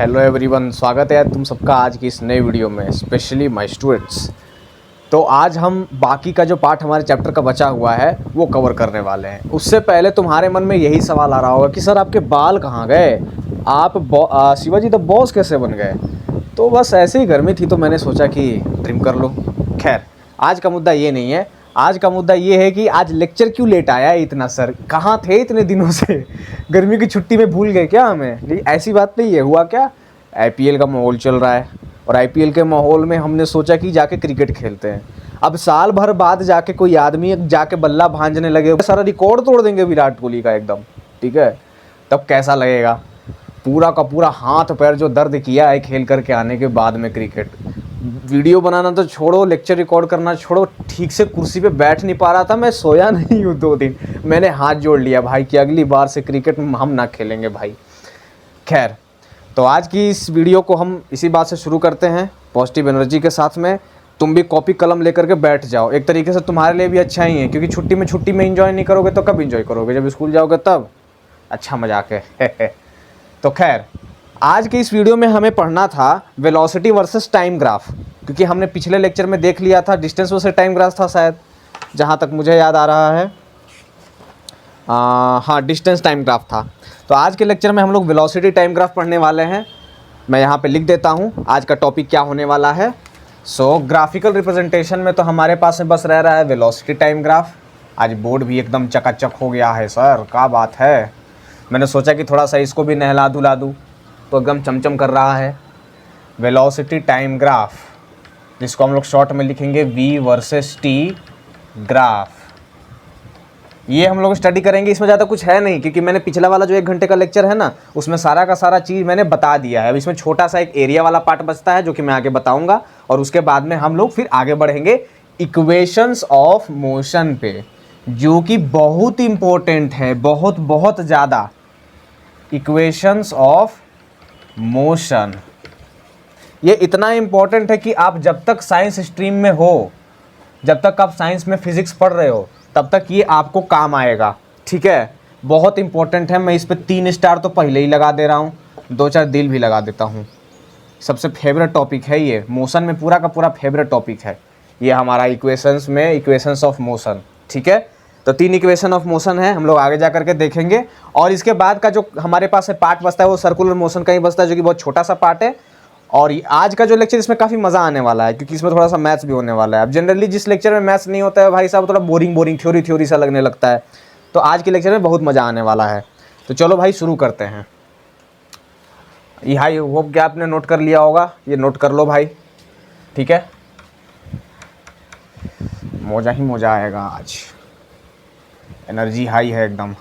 Hello everyone, स्वागत है तुम सबका आज की इस नई वीडियो में, स्पेशली माय स्टूडेंट्स। तो आज हम बाकी का जो पार्ट हमारे चैप्टर का बचा हुआ है वो कवर करने वाले हैं। उससे पहले तुम्हारे मन में यही सवाल आ रहा होगा कि सर आपके बाल कहाँ गए, आप शिवाजी द बॉस कैसे बन गए। तो बस ऐसे ही गर्मी थी तो मैंने सोचा कि ट्रिम कर लो। खैर, आज का मुद्दा ये नहीं है। आज का मुद्दा ये है कि आज लेक्चर क्यों लेट आया है इतना। सर कहाँ थे इतने दिनों से, गर्मी की छुट्टी में भूल गए क्या हमें? नहीं, ऐसी बात नहीं है। हुआ क्या, आईपीएल का माहौल चल रहा है और आईपीएल के माहौल में हमने सोचा कि जाके क्रिकेट खेलते हैं। अब साल भर बाद जाके कोई आदमी जाके बल्ला भांजने लगे, सारा रिकॉर्ड तोड़ देंगे विराट कोहली का एकदम, ठीक है? तब कैसा लगेगा? पूरा का पूरा हाथ पैर जो दर्द किया है खेल करके आने के बाद में क्रिकेट। वीडियो बनाना तो छोड़ो, लेक्चर रिकॉर्ड करना छोड़ो, ठीक से कुर्सी पे बैठ नहीं पा रहा था। मैं सोया नहीं हूँ 2 दिन। मैंने हाथ जोड़ लिया भाई कि अगली बार से क्रिकेट हम ना खेलेंगे भाई। खैर, तो आज की इस वीडियो को हम इसी बात से शुरू करते हैं, पॉजिटिव एनर्जी के साथ में। तुम भी कॉपी कलम लेकर के बैठ जाओ। एक तरीके से तुम्हारे लिए भी अच्छा ही है, क्योंकि छुट्टी में एंजॉय नहीं करोगे तो कब एंजॉय करोगे? जब स्कूल जाओगे तब। अच्छा मजाक है। तो खैर, आज के इस वीडियो में हमें पढ़ना था वेलोसिटी वर्सेस टाइम ग्राफ, क्योंकि हमने पिछले लेक्चर में देख लिया था डिस्टेंस वर्सेस टाइम ग्राफ था शायद, जहाँ तक मुझे याद आ रहा है। हाँ, डिस्टेंस टाइम ग्राफ था। तो आज के लेक्चर में हम लोग वेलोसिटी टाइम ग्राफ पढ़ने वाले हैं। मैं यहाँ पे लिख देता हूँ आज का टॉपिक क्या होने वाला है। सो ग्राफिकल रिप्रेजेंटेशन में तो हमारे पास में बस रह रहा है वेलोसिटी टाइम ग्राफ। आज बोर्ड भी एकदम चकाचक हो गया है सर, क्या बात है। मैंने सोचा कि थोड़ा सा इसको भी नहला धुला दूँ, तो एकदम चमचम कर रहा है। वेलोसिटी टाइम ग्राफ, जिसको हम लोग शॉर्ट में लिखेंगे v वर्सेस t ग्राफ, ये हम लोग स्टडी करेंगे। इसमें ज़्यादा कुछ है नहीं, क्योंकि मैंने पिछला वाला जो 1 घंटे का लेक्चर है ना, उसमें सारा का सारा चीज़ मैंने बता दिया है। अब इसमें छोटा सा एक एरिया वाला पार्ट बचता है, जो कि मैं आगे बताऊंगा, और उसके बाद में हम लोग फिर आगे बढ़ेंगे इक्वेशंस ऑफ मोशन पे, जो कि बहुत इंपॉर्टेंट है, बहुत ज़्यादा। इक्वेशंस ऑफ मोशन, ये इतना इम्पोर्टेंट है कि आप जब तक साइंस स्ट्रीम में हो, जब तक आप साइंस में फिजिक्स पढ़ रहे हो, तब तक ये आपको काम आएगा, ठीक है? बहुत इंपॉर्टेंट है। मैं इस पे 3 स्टार तो पहले ही लगा दे रहा हूँ, 2-4 दिल भी लगा देता हूँ। सबसे फेवरेट टॉपिक है ये, मोशन में पूरा का पूरा फेवरेट टॉपिक है ये हमारा इक्वेशंस में, इक्वेशंस ऑफ मोशन, ठीक है? तो 3 इक्वेशन ऑफ मोशन है, हम लोग आगे जा करके देखेंगे। और इसके बाद का जो हमारे पास है पार्ट बचता है, वो सर्कुलर मोशन का ही बचता है, जो कि बहुत छोटा सा पार्ट है। और आज का जो लेक्चर, इसमें काफ़ी मज़ा आने वाला है, क्योंकि इसमें थोड़ा सा मैथ्स भी होने वाला है। अब जनरली जिस लेक्चर में मैथ्स नहीं होता है भाई साहब, थोड़ा बोरिंग थ्योरी सा लगने लगता है। तो आज के लेक्चर में बहुत मज़ा आने वाला है। तो चलो भाई शुरू करते हैं। ये हाई होप क्या आपने नोट कर लिया होगा, ये नोट कर लो भाई, ठीक है? मौजा ही मौजा आएगा आज, एनर्जी हाई है एकदम,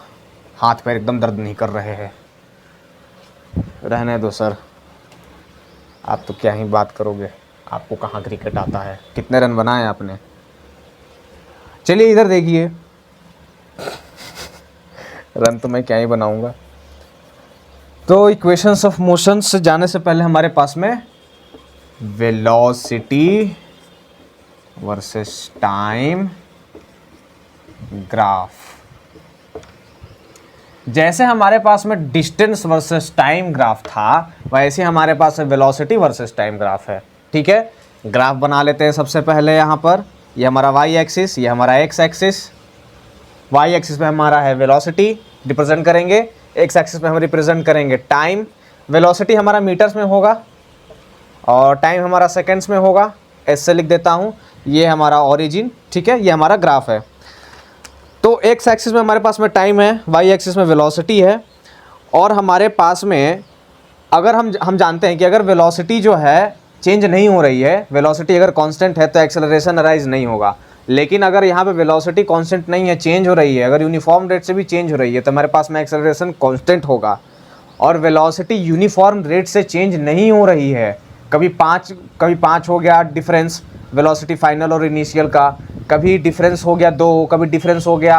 हाथ पैर एकदम दर्द नहीं कर रहे हैं। रहने दो सर, आप तो क्या ही बात करोगे, आपको कहाँ क्रिकेट आता है। कितने रन बनाए आपने? चलिए इधर देखिए। रन तो मैं क्या ही बनाऊंगा। तो इक्वेशंस ऑफ मोशन से जाने से पहले हमारे पास में वेलोसिटी वर्सेस टाइम ग्राफ। जैसे हमारे पास में डिस्टेंस वर्सेस टाइम ग्राफ था, वैसे हमारे पास वेलोसिटी वर्सेस टाइम ग्राफ है, ठीक है? ग्राफ बना लेते हैं सबसे पहले। यहाँ पर ये हमारा y एक्सिस, ये हमारा x एक्सिस। y एक्सिस पे हमारा है वेलोसिटी, रिप्रेजेंट करेंगे। x एक्सिस पे हम रिप्रेजेंट करेंगे टाइम। वेलोसिटी हमारा मीटर्स में होगा और टाइम हमारा सेकेंड्स में होगा। ऐसे से लिख देता हूँ, ये हमारा ओरिजिन, ठीक है? ये हमारा ग्राफ है। तो x एक्सिस में हमारे पास में टाइम है, y एक्सिस में वेलोसिटी है। और हमारे पास में अगर हम जानते हैं कि अगर वेलोसिटी जो है चेंज नहीं हो रही है, वेलोसिटी अगर कांस्टेंट है तो एक्सेलरेशन अराइज नहीं होगा। लेकिन अगर यहाँ पे वेलोसिटी कांस्टेंट नहीं है, चेंज हो रही है, अगर यूनिफॉर्म रेट से भी चेंज हो रही है, तो हमारे पास में एक्सेलरेशन कांस्टेंट होगा। और वेलोसिटी यूनिफॉर्म रेट से चेंज नहीं हो रही है, कभी 5 हो गया डिफरेंस वेलोसिटी फाइनल और इनिशियल का, कभी डिफरेंस हो गया 2, कभी डिफरेंस हो गया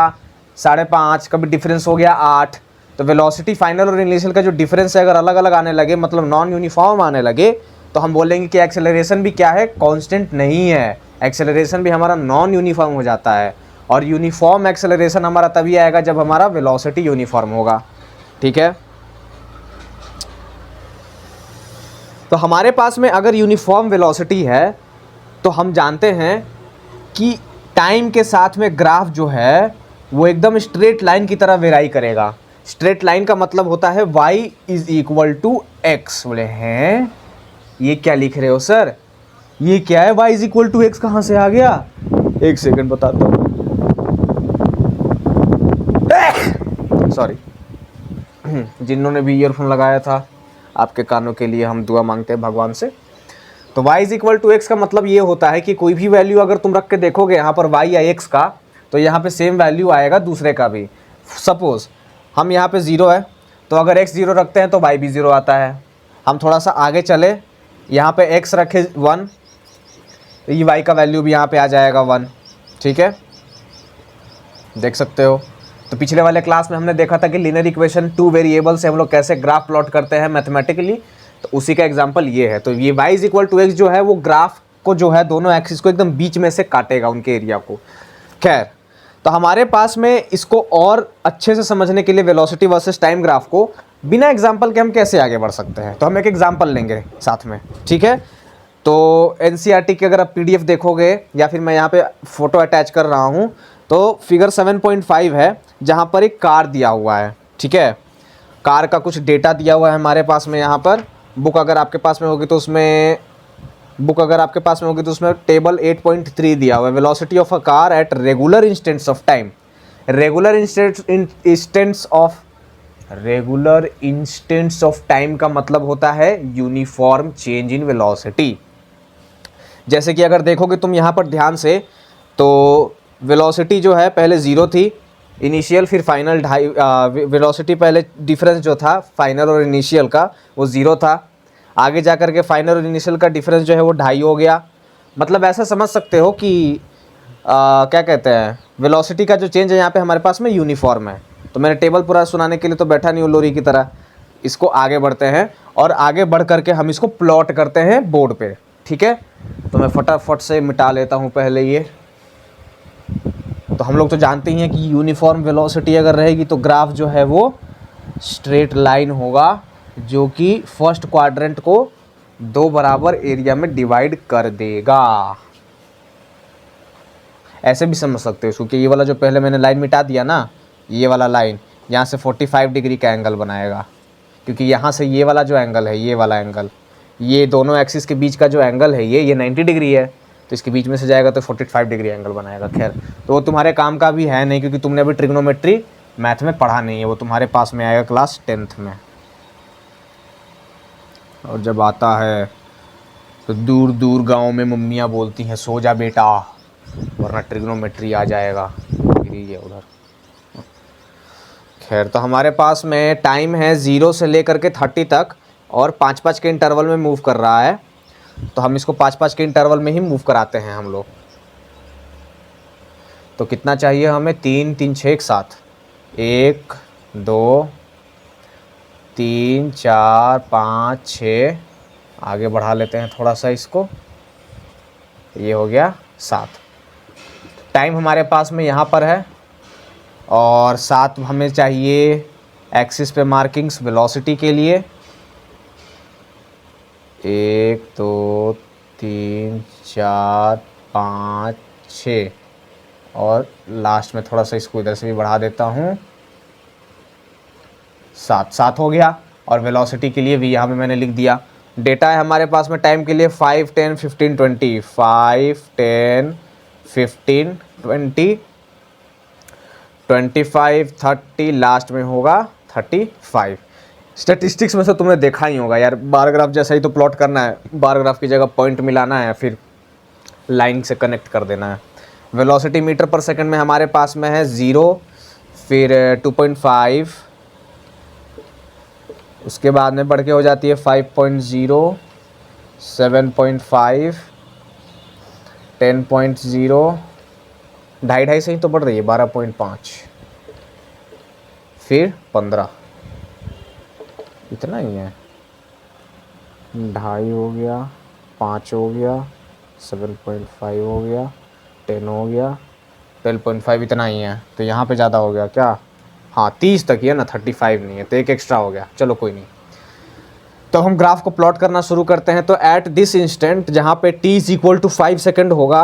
5.5, कभी डिफरेंस हो गया 8। तो वेलोसिटी फाइनल और इनिशियल का जो डिफरेंस है अगर अलग अलग आने लगे, मतलब नॉन यूनिफॉर्म आने लगे, तो हम बोलेंगे कि एक्सेलरेशन भी क्या है, कांस्टेंट नहीं है। एक्सेलरेशन भी हमारा नॉन यूनिफॉर्म हो जाता है। और यूनिफॉर्म एक्सेलरेशन हमारा तभी आएगा जब हमारा वेलोसिटी यूनिफॉर्म होगा, ठीक है? तो हमारे पास में अगर यूनिफॉर्म वेलोसिटी है तो हम जानते हैं कि टाइम के साथ में ग्राफ जो है वो एकदम स्ट्रेट लाइन की तरह वेराई करेगा। स्ट्रेट लाइन का मतलब होता है y is equal to x. बोले हैं ये क्या लिख रहे हो सर, ये क्या है, y is equal to x कहाँ से आ गया? एक सेकंड बताता हूँ, सॉरी। जिन्होंने भी ईयरफोन लगाया था आपके कानों के लिए हम दुआ मांगते हैं भगवान से। तो y is equal to x का मतलब ये होता है कि कोई भी वैल्यू अगर तुम रख के देखोगे यहाँ पर y या x का, तो यहाँ पे सेम वैल्यू आएगा दूसरे का भी। सपोज हम यहाँ पे 0 है, तो अगर x 0 रखते हैं तो y भी 0 आता है। हम थोड़ा सा आगे चले, यहाँ पे x रखे 1, तो ये y का वैल्यू भी यहाँ पे आ जाएगा 1। ठीक है, देख सकते हो। तो पिछले वाले क्लास में हमने देखा था कि लीनियर इक्वेशन 2 वेरिएबल से हम लोग कैसे ग्राफ प्लॉट करते हैं मैथमेटिकली, तो उसी का एग्जांपल ये है। तो ये y is equal to x जो है वो ग्राफ को जो है दोनों एक्सिस को एकदम बीच में से काटेगा, उनके एरिया को। खैर, तो हमारे पास में इसको और अच्छे से समझने के लिए वेलोसिटी वर्सेस टाइम ग्राफ को बिना एग्जाम्पल के हम कैसे आगे बढ़ सकते हैं, तो हम एक एग्जाम्पल लेंगे साथ में। ठीक है, तो एनसीईआरटी की अगर आप पीडीएफ देखोगे या फिर मैं यहाँ पे फोटो अटैच कर रहा हूँ, तो फिगर 7.5 है जहाँ पर एक कार दिया हुआ है। ठीक है, कार का कुछ डेटा दिया हुआ है हमारे पास में। यहाँ पर बुक अगर आपके पास में होगी तो उसमें टेबल 8.3 दिया हुआ है, velocity of a car at regular instants of time. Regular instants of time का मतलब होता है यूनिफॉर्म चेंज इन वेलोसिटी। जैसे कि अगर देखोगे तुम यहाँ पर ध्यान से, तो वेलोसिटी जो है पहले 0 थी इनिशियल, फिर फाइनल वेलोसिटी पहले डिफरेंस जो था फाइनल और इनिशियल का वो 0 था। आगे जा कर के फाइनल और इनिशियल का डिफरेंस जो है वो 2.5 हो गया। मतलब ऐसा समझ सकते हो कि क्या कहते हैं, वेलोसिटी का जो चेंज है यहाँ पे हमारे पास में यूनिफॉर्म है। तो मैंने टेबल पूरा सुनाने के लिए तो बैठा नहीं हूँ लोरी की तरह। इसको आगे बढ़ते हैं और आगे बढ़ करके हम इसको प्लॉट करते हैं बोर्ड पे। ठीक है, तो मैं फटाफट से मिटा लेता हूँ पहले ये। तो हम लोग तो जानते ही हैं कि यूनिफॉर्म वेलोसिटी अगर रहेगी तो ग्राफ जो है वो स्ट्रेट लाइन होगा, जो कि फर्स्ट क्वाड्रेंट को 2 बराबर एरिया में डिवाइड कर देगा। ऐसे भी समझ सकते हो, क्योंकि ये वाला जो पहले मैंने लाइन मिटा दिया ना, ये वाला लाइन यहाँ से 45 डिग्री का एंगल बनाएगा, क्योंकि यहाँ से ये वाला जो एंगल है, ये वाला एंगल, ये दोनों एक्सिस के बीच का जो एंगल है ये 90 डिग्री है, तो इसके बीच में से जाएगा तो 45 डिग्री एंगल बनाएगा। खैर, तो वो तुम्हारे काम का भी है नहीं, क्योंकि तुमने अभी ट्रिग्नोमेट्री मैथ में पढ़ा नहीं है, वो तुम्हारे पास में आएगा क्लास 10th में। और जब आता है तो दूर दूर गाँव में मम्मियाँ बोलती हैं सो जा बेटा, वरना ट्रिग्नोमेट्री आ जाएगा, डिग्री है उधर। खैर, तो हमारे पास में टाइम है 0 से लेकर के 30 तक और 5-5 के इंटरवल में मूव कर रहा है। तो हम इसको 5-5 के इंटरवल में ही मूव कराते हैं हम लोग। तो कितना चाहिए हमें, 3 3 6 एक साथ, 1 2 3 4 5 6, आगे बढ़ा लेते हैं थोड़ा सा इसको, ये हो गया 7। टाइम हमारे पास में यहाँ पर है और 7 हमें चाहिए एक्सिस पे मार्किंग्स वेलोसिटी के लिए। 1 2 3 4 5 6 और लास्ट में थोड़ा सा इसको इधर से भी बढ़ा देता हूँ, 7 हो गया। और वेलोसिटी के लिए भी यहाँ पे मैंने लिख दिया। डेटा है हमारे पास में टाइम के लिए 5 10 15 20, 5 10 15 20 25 30, लास्ट में होगा 35। स्टैटिस्टिक्स में से तुमने देखा ही होगा यार, बार ग्राफ जैसा ही तो प्लॉट करना है, बार ग्राफ की जगह पॉइंट मिलाना है, फिर लाइन से कनेक्ट कर देना है। वेलोसिटी मीटर पर सेकंड में हमारे पास में है 0, फिर 2.5, उसके बाद में बढ़ के हो जाती है 5.0, 7.5, 10.0, 2.5 से ही तो बढ़ रही है 12.5, फिर 15, इतना ही है। 2.5 हो गया, 5 हो गया, 7.5 हो गया, 10 हो गया, 12.5, इतना ही है। तो यहाँ पे ज़्यादा हो गया क्या, हाँ 30 तक ही है ना, 35 नहीं है, तो एक एक्स्ट्रा हो गया। चलो कोई नहीं, तो हम ग्राफ को प्लॉट करना शुरू करते हैं। तो एट दिस इंस्टेंट जहाँ पे t is equal to 5 second होगा,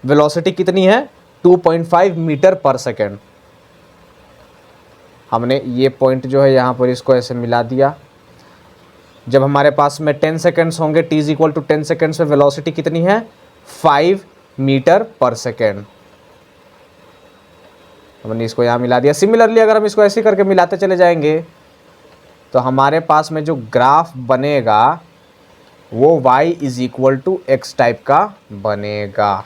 वेलोसिटी कितनी है 2.5 मीटर पर सेकेंड। हमने ये पॉइंट जो है यहाँ पर इसको ऐसे मिला दिया। जब हमारे पास में 10 सेकेंड्स होंगे, t is equal to 10 seconds में वेलोसिटी कितनी है 5 मीटर पर सेकेंड। हमने इसको यहाँ मिला दिया। सिमिलरली अगर हम इसको ऐसे करके मिलाते चले जाएंगे तो हमारे पास में जो ग्राफ बनेगा वो y is equal to x type का बनेगा।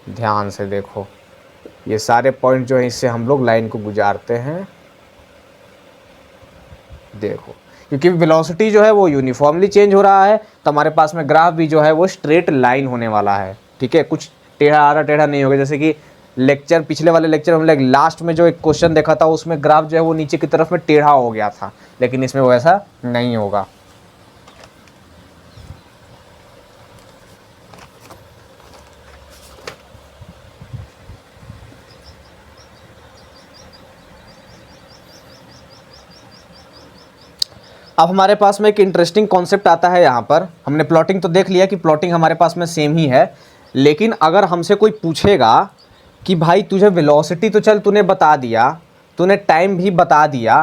ध्यान से देखो, ये सारे पॉइंट जो है इससे हम लोग लाइन को गुजारते हैं। देखो, क्योंकि वेलोसिटी जो है वो यूनिफॉर्मली चेंज हो रहा है, तो हमारे पास में ग्राफ भी जो है वो स्ट्रेट लाइन होने वाला है। ठीक है, कुछ टेढ़ा आड़ा टेढ़ा नहीं होगा। जैसे कि लेक्चर, पिछले वाले लेक्चर में लास्ट में जो एक क्वेश्चन देखा था उसमें ग्राफ जो है वो नीचे की तरफ में टेढ़ा हो गया था, लेकिन इसमें वैसा नहीं होगा। अब हमारे पास में एक इंटरेस्टिंग कॉन्सेप्ट आता है। यहाँ पर हमने प्लॉटिंग तो देख लिया कि प्लॉटिंग हमारे पास में सेम ही है, लेकिन अगर हमसे कोई पूछेगा कि भाई तुझे वेलोसिटी तो चल तूने बता दिया, तूने टाइम भी बता दिया,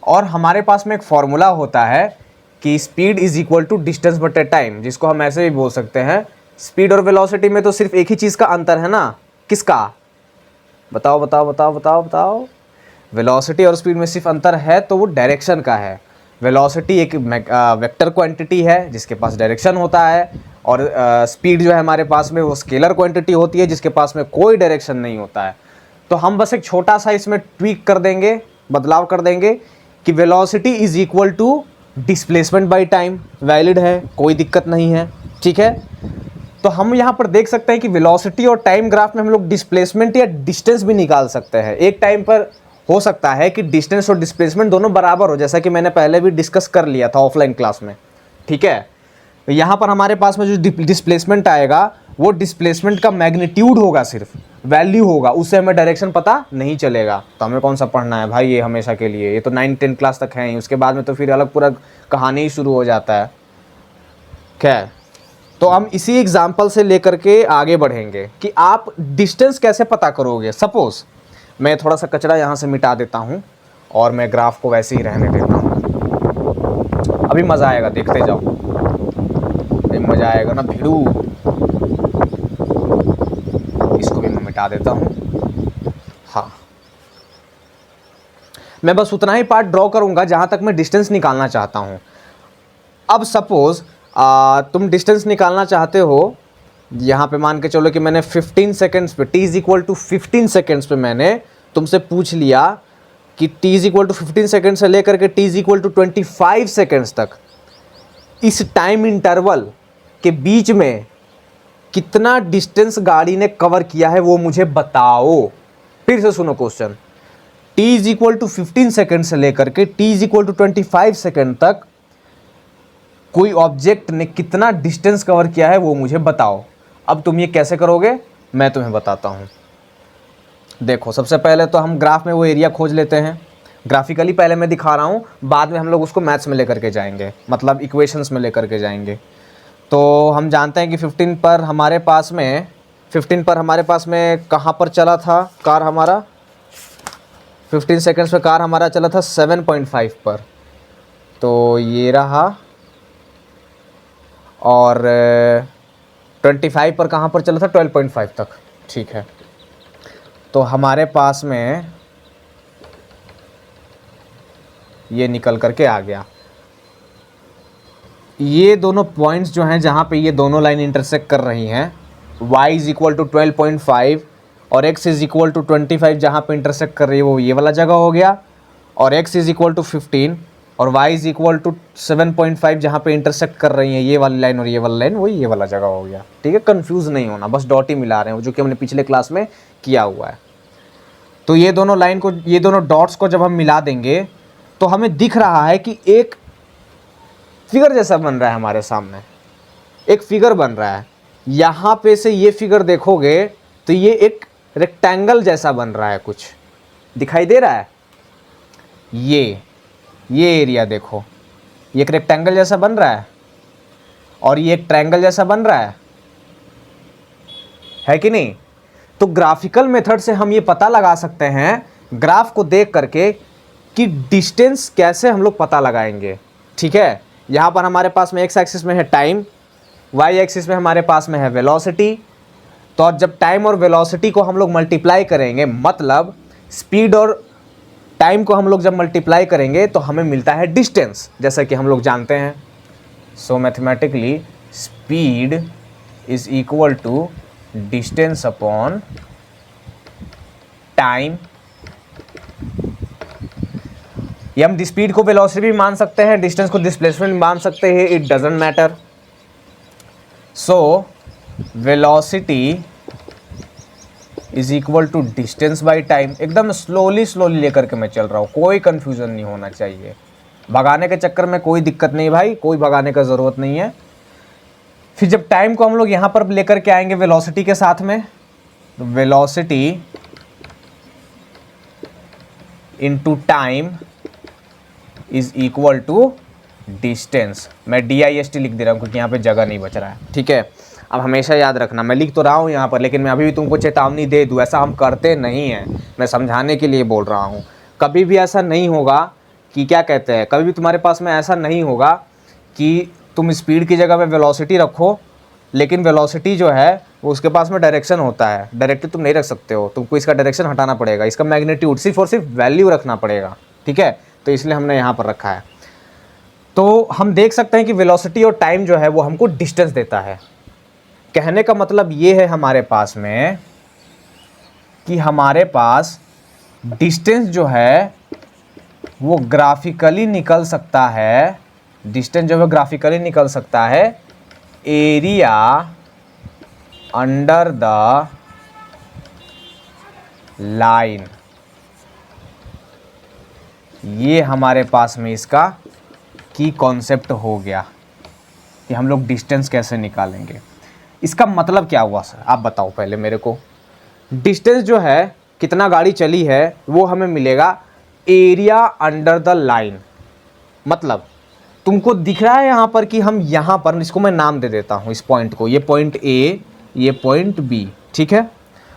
और हमारे पास में एक फॉर्मूला होता है कि speed is equal to distance बटे टाइम, जिसको हम ऐसे भी बोल सकते हैं स्पीड और वेलोसिटी में तो सिर्फ एक ही चीज़ का अंतर है ना। किसका? बताओ बताओ बताओ बताओ बताओ। वेलोसिटी और स्पीड में सिर्फ अंतर है तो वो डायरेक्शन का है। वेलोसिटी एक वेक्टर क्वांटिटी है जिसके पास डायरेक्शन होता है, और स्पीड जो है हमारे पास में वो स्केलर क्वांटिटी होती है जिसके पास में कोई डायरेक्शन नहीं होता है। तो हम बस एक छोटा सा इसमें ट्वीक कर देंगे, बदलाव कर देंगे कि velocity is equal to displacement by time. Valid है, कोई दिक्कत नहीं है। ठीक है, तो हम यहाँ पर देख सकते हैं कि वेलोसिटी और टाइम ग्राफ में हम लोग डिस्प्लेसमेंट या डिस्टेंस भी निकाल सकते हैं। एक टाइम पर हो सकता है कि डिस्टेंस और डिस्प्लेसमेंट दोनों बराबर हो, जैसा कि मैंने पहले भी डिस्कस कर लिया था ऑफलाइन क्लास में। ठीक है, तो यहाँ पर हमारे पास में जो डिस्प्लेसमेंट आएगा वो डिस्प्लेसमेंट का मैग्नीट्यूड होगा, सिर्फ वैल्यू होगा, उससे हमें डायरेक्शन पता नहीं चलेगा। तो हमें कौन सा पढ़ना है भाई ये हमेशा के लिए? ये तो 9-10 क्लास तक है ही, उसके बाद में तो फिर अलग पूरा कहानी ही शुरू हो जाता है। खैर, तो हम इसी एग्जाम्पल से लेकर के आगे बढ़ेंगे कि आप डिस्टेंस कैसे पता करोगे। सपोज मैं थोड़ा सा कचरा यहाँ से मिटा देता हूँ और मैं ग्राफ को वैसे ही रहने देता हूँ। अभी मज़ा आएगा, देखते जाओ, मज़ा आएगा ना भिड़ू। इसको भी मैं मिटा देता हूँ। हाँ, मैं बस उतना ही पार्ट ड्रॉ करूँगा जहाँ तक मैं डिस्टेंस निकालना चाहता हूँ। अब सपोज तुम डिस्टेंस निकालना चाहते हो, यहाँ पे मान के चलो कि मैंने 15 सेकेंड्स पे, t is equal to 15 seconds पे मैंने तुमसे पूछ लिया कि t is equal to 15 second से लेकर के t is equal to 25 seconds तक इस टाइम इंटरवल के बीच में कितना डिस्टेंस गाड़ी ने कवर किया है वो मुझे बताओ। फिर से सुनो question, t is equal to 15 second से लेकर के t is equal to 25 second तक कोई ऑब्जेक्ट ने कितना डिस्टेंस कवर किया है वो मुझे बताओ। अब तुम ये कैसे करोगे मैं तुम्हें बताता हूँ। देखो, सबसे पहले तो हम ग्राफ में वो एरिया खोज लेते हैं। ग्राफिकली पहले मैं दिखा रहा हूँ, बाद में हम लोग उसको मैथ्स में लेकर के जाएंगे, मतलब इक्वेशंस में लेकर के जाएंगे। तो हम जानते हैं कि 15 पर हमारे पास में कहाँ पर चला था कार हमारा, 15 सेकेंड्स पे कार हमारा चला था 7.5 पर। तो ये रहा, और 25 पर कहाँ पर चला था 12.5 तक। ठीक है, तो हमारे पास में ये निकल करके आ गया। ये दोनों पॉइंट्स जो हैं जहाँ पे ये दोनों लाइन इंटरसेक्ट कर रही हैं, y इज इक्वल टू 12.5 और x इज इक्वल टू 25 जहाँ पे इंटरसेक्ट कर रही है वो ये वाला जगह हो गया, और x इज इक्वल टू 15 और y इज इक्वल टू 7.5 जहाँ पे इंटरसेक्ट कर रही है ये वाली लाइन और ये वाली लाइन, वही ये वाला जगह हो गया। ठीक है, कंफ्यूज नहीं होना, बस डॉट ही मिला रहे हैं जो कि हमने पिछले क्लास में किया हुआ है। तो ये दोनों लाइन को, ये दोनों डॉट्स को जब हम मिला देंगे तो हमें दिख रहा है कि एक फिगर जैसा बन रहा है हमारे सामने, एक फिगर बन रहा है। यहाँ पे से ये फिगर देखोगे तो ये एक रेक्टेंगल जैसा बन रहा है, कुछ दिखाई दे रहा है। ये एरिया देखो, ये एक रेक्टेंगल जैसा बन रहा है और ये एक ट्रायंगल जैसा बन रहा है कि नहीं। तो ग्राफिकल मेथड से हम ये पता लगा सकते हैं ग्राफ को देख करके कि डिस्टेंस कैसे हम लोग पता लगाएंगे। ठीक है, यहाँ पर हमारे पास में एक्स एक्सिस में है टाइम, वाई एक्सिस में हमारे पास में है वेलोसिटी। तो जब टाइम और वेलोसिटी को हम लोग मल्टीप्लाई करेंगे, मतलब स्पीड और टाइम को हम लोग जब मल्टीप्लाई करेंगे तो हमें मिलता है डिस्टेंस, जैसा कि हम लोग जानते हैं। So mathematically speed is equal to distance upon time. ये हम स्पीड को वेलोसिटी भी मान सकते हैं, डिस्टेंस को डिस्प्लेसमेंट मान सकते हैं, it doesn't matter. So velocity is equal to distance by time. एकदम स्लोली लेकर के मैं चल रहा हूँ, कोई कंफ्यूजन नहीं होना चाहिए। भगाने के चक्कर में कोई दिक्कत नहीं भाई, कोई भगाने का ज़रूरत नहीं है। फिर जब टाइम को हम लोग यहाँ पर लेकर के आएंगे वेलोसिटी के साथ में, तो velocity into time is equal to distance. मैं DIST लिख दे रहा हूँ क्योंकि यहाँ पे जगह नहीं बच रहा है। ठीक है, अब हमेशा याद रखना, मैं लिख तो रहा हूँ यहाँ पर, लेकिन मैं अभी भी तुमको चेतावनी दे दूँ, ऐसा हम करते नहीं हैं। मैं समझाने के लिए बोल रहा हूँ। कभी भी ऐसा नहीं होगा कि क्या कहते हैं, कभी भी तुम्हारे पास में ऐसा नहीं होगा कि तुम स्पीड की जगह पे वेलोसिटी रखो, लेकिन वेलोसिटी जो है वो उसके पास में डायरेक्शन होता है, डायरेक्टली तुम नहीं रख सकते हो, तुमको इसका डायरेक्शन हटाना पड़ेगा, इसका मैग्नीट्यूड सिर्फ और सिर्फ वैल्यू रखना पड़ेगा। ठीक है, तो इसलिए हमने यहाँ पर रखा है। तो हम देख सकते हैं कि वेलोसिटी और टाइम जो है वो हमको डिस्टेंस देता है। कहने का मतलब ये है हमारे पास में कि हमारे पास डिस्टेंस जो है वो ग्राफिकली निकल सकता है, डिस्टेंस जो है ग्राफिकली निकल सकता है एरिया अंडर द लाइन। ये हमारे पास में इसका की कॉन्सेप्ट हो गया कि हम लोग डिस्टेंस कैसे निकालेंगे। इसका मतलब क्या हुआ सर, आप बताओ पहले मेरे को। डिस्टेंस जो है, कितना गाड़ी चली है, वो हमें मिलेगा एरिया अंडर द लाइन। मतलब तुमको दिख रहा है यहाँ पर कि हम यहाँ पर, इसको मैं नाम दे देता हूँ इस पॉइंट को, ये पॉइंट A, ये पॉइंट B। ठीक है,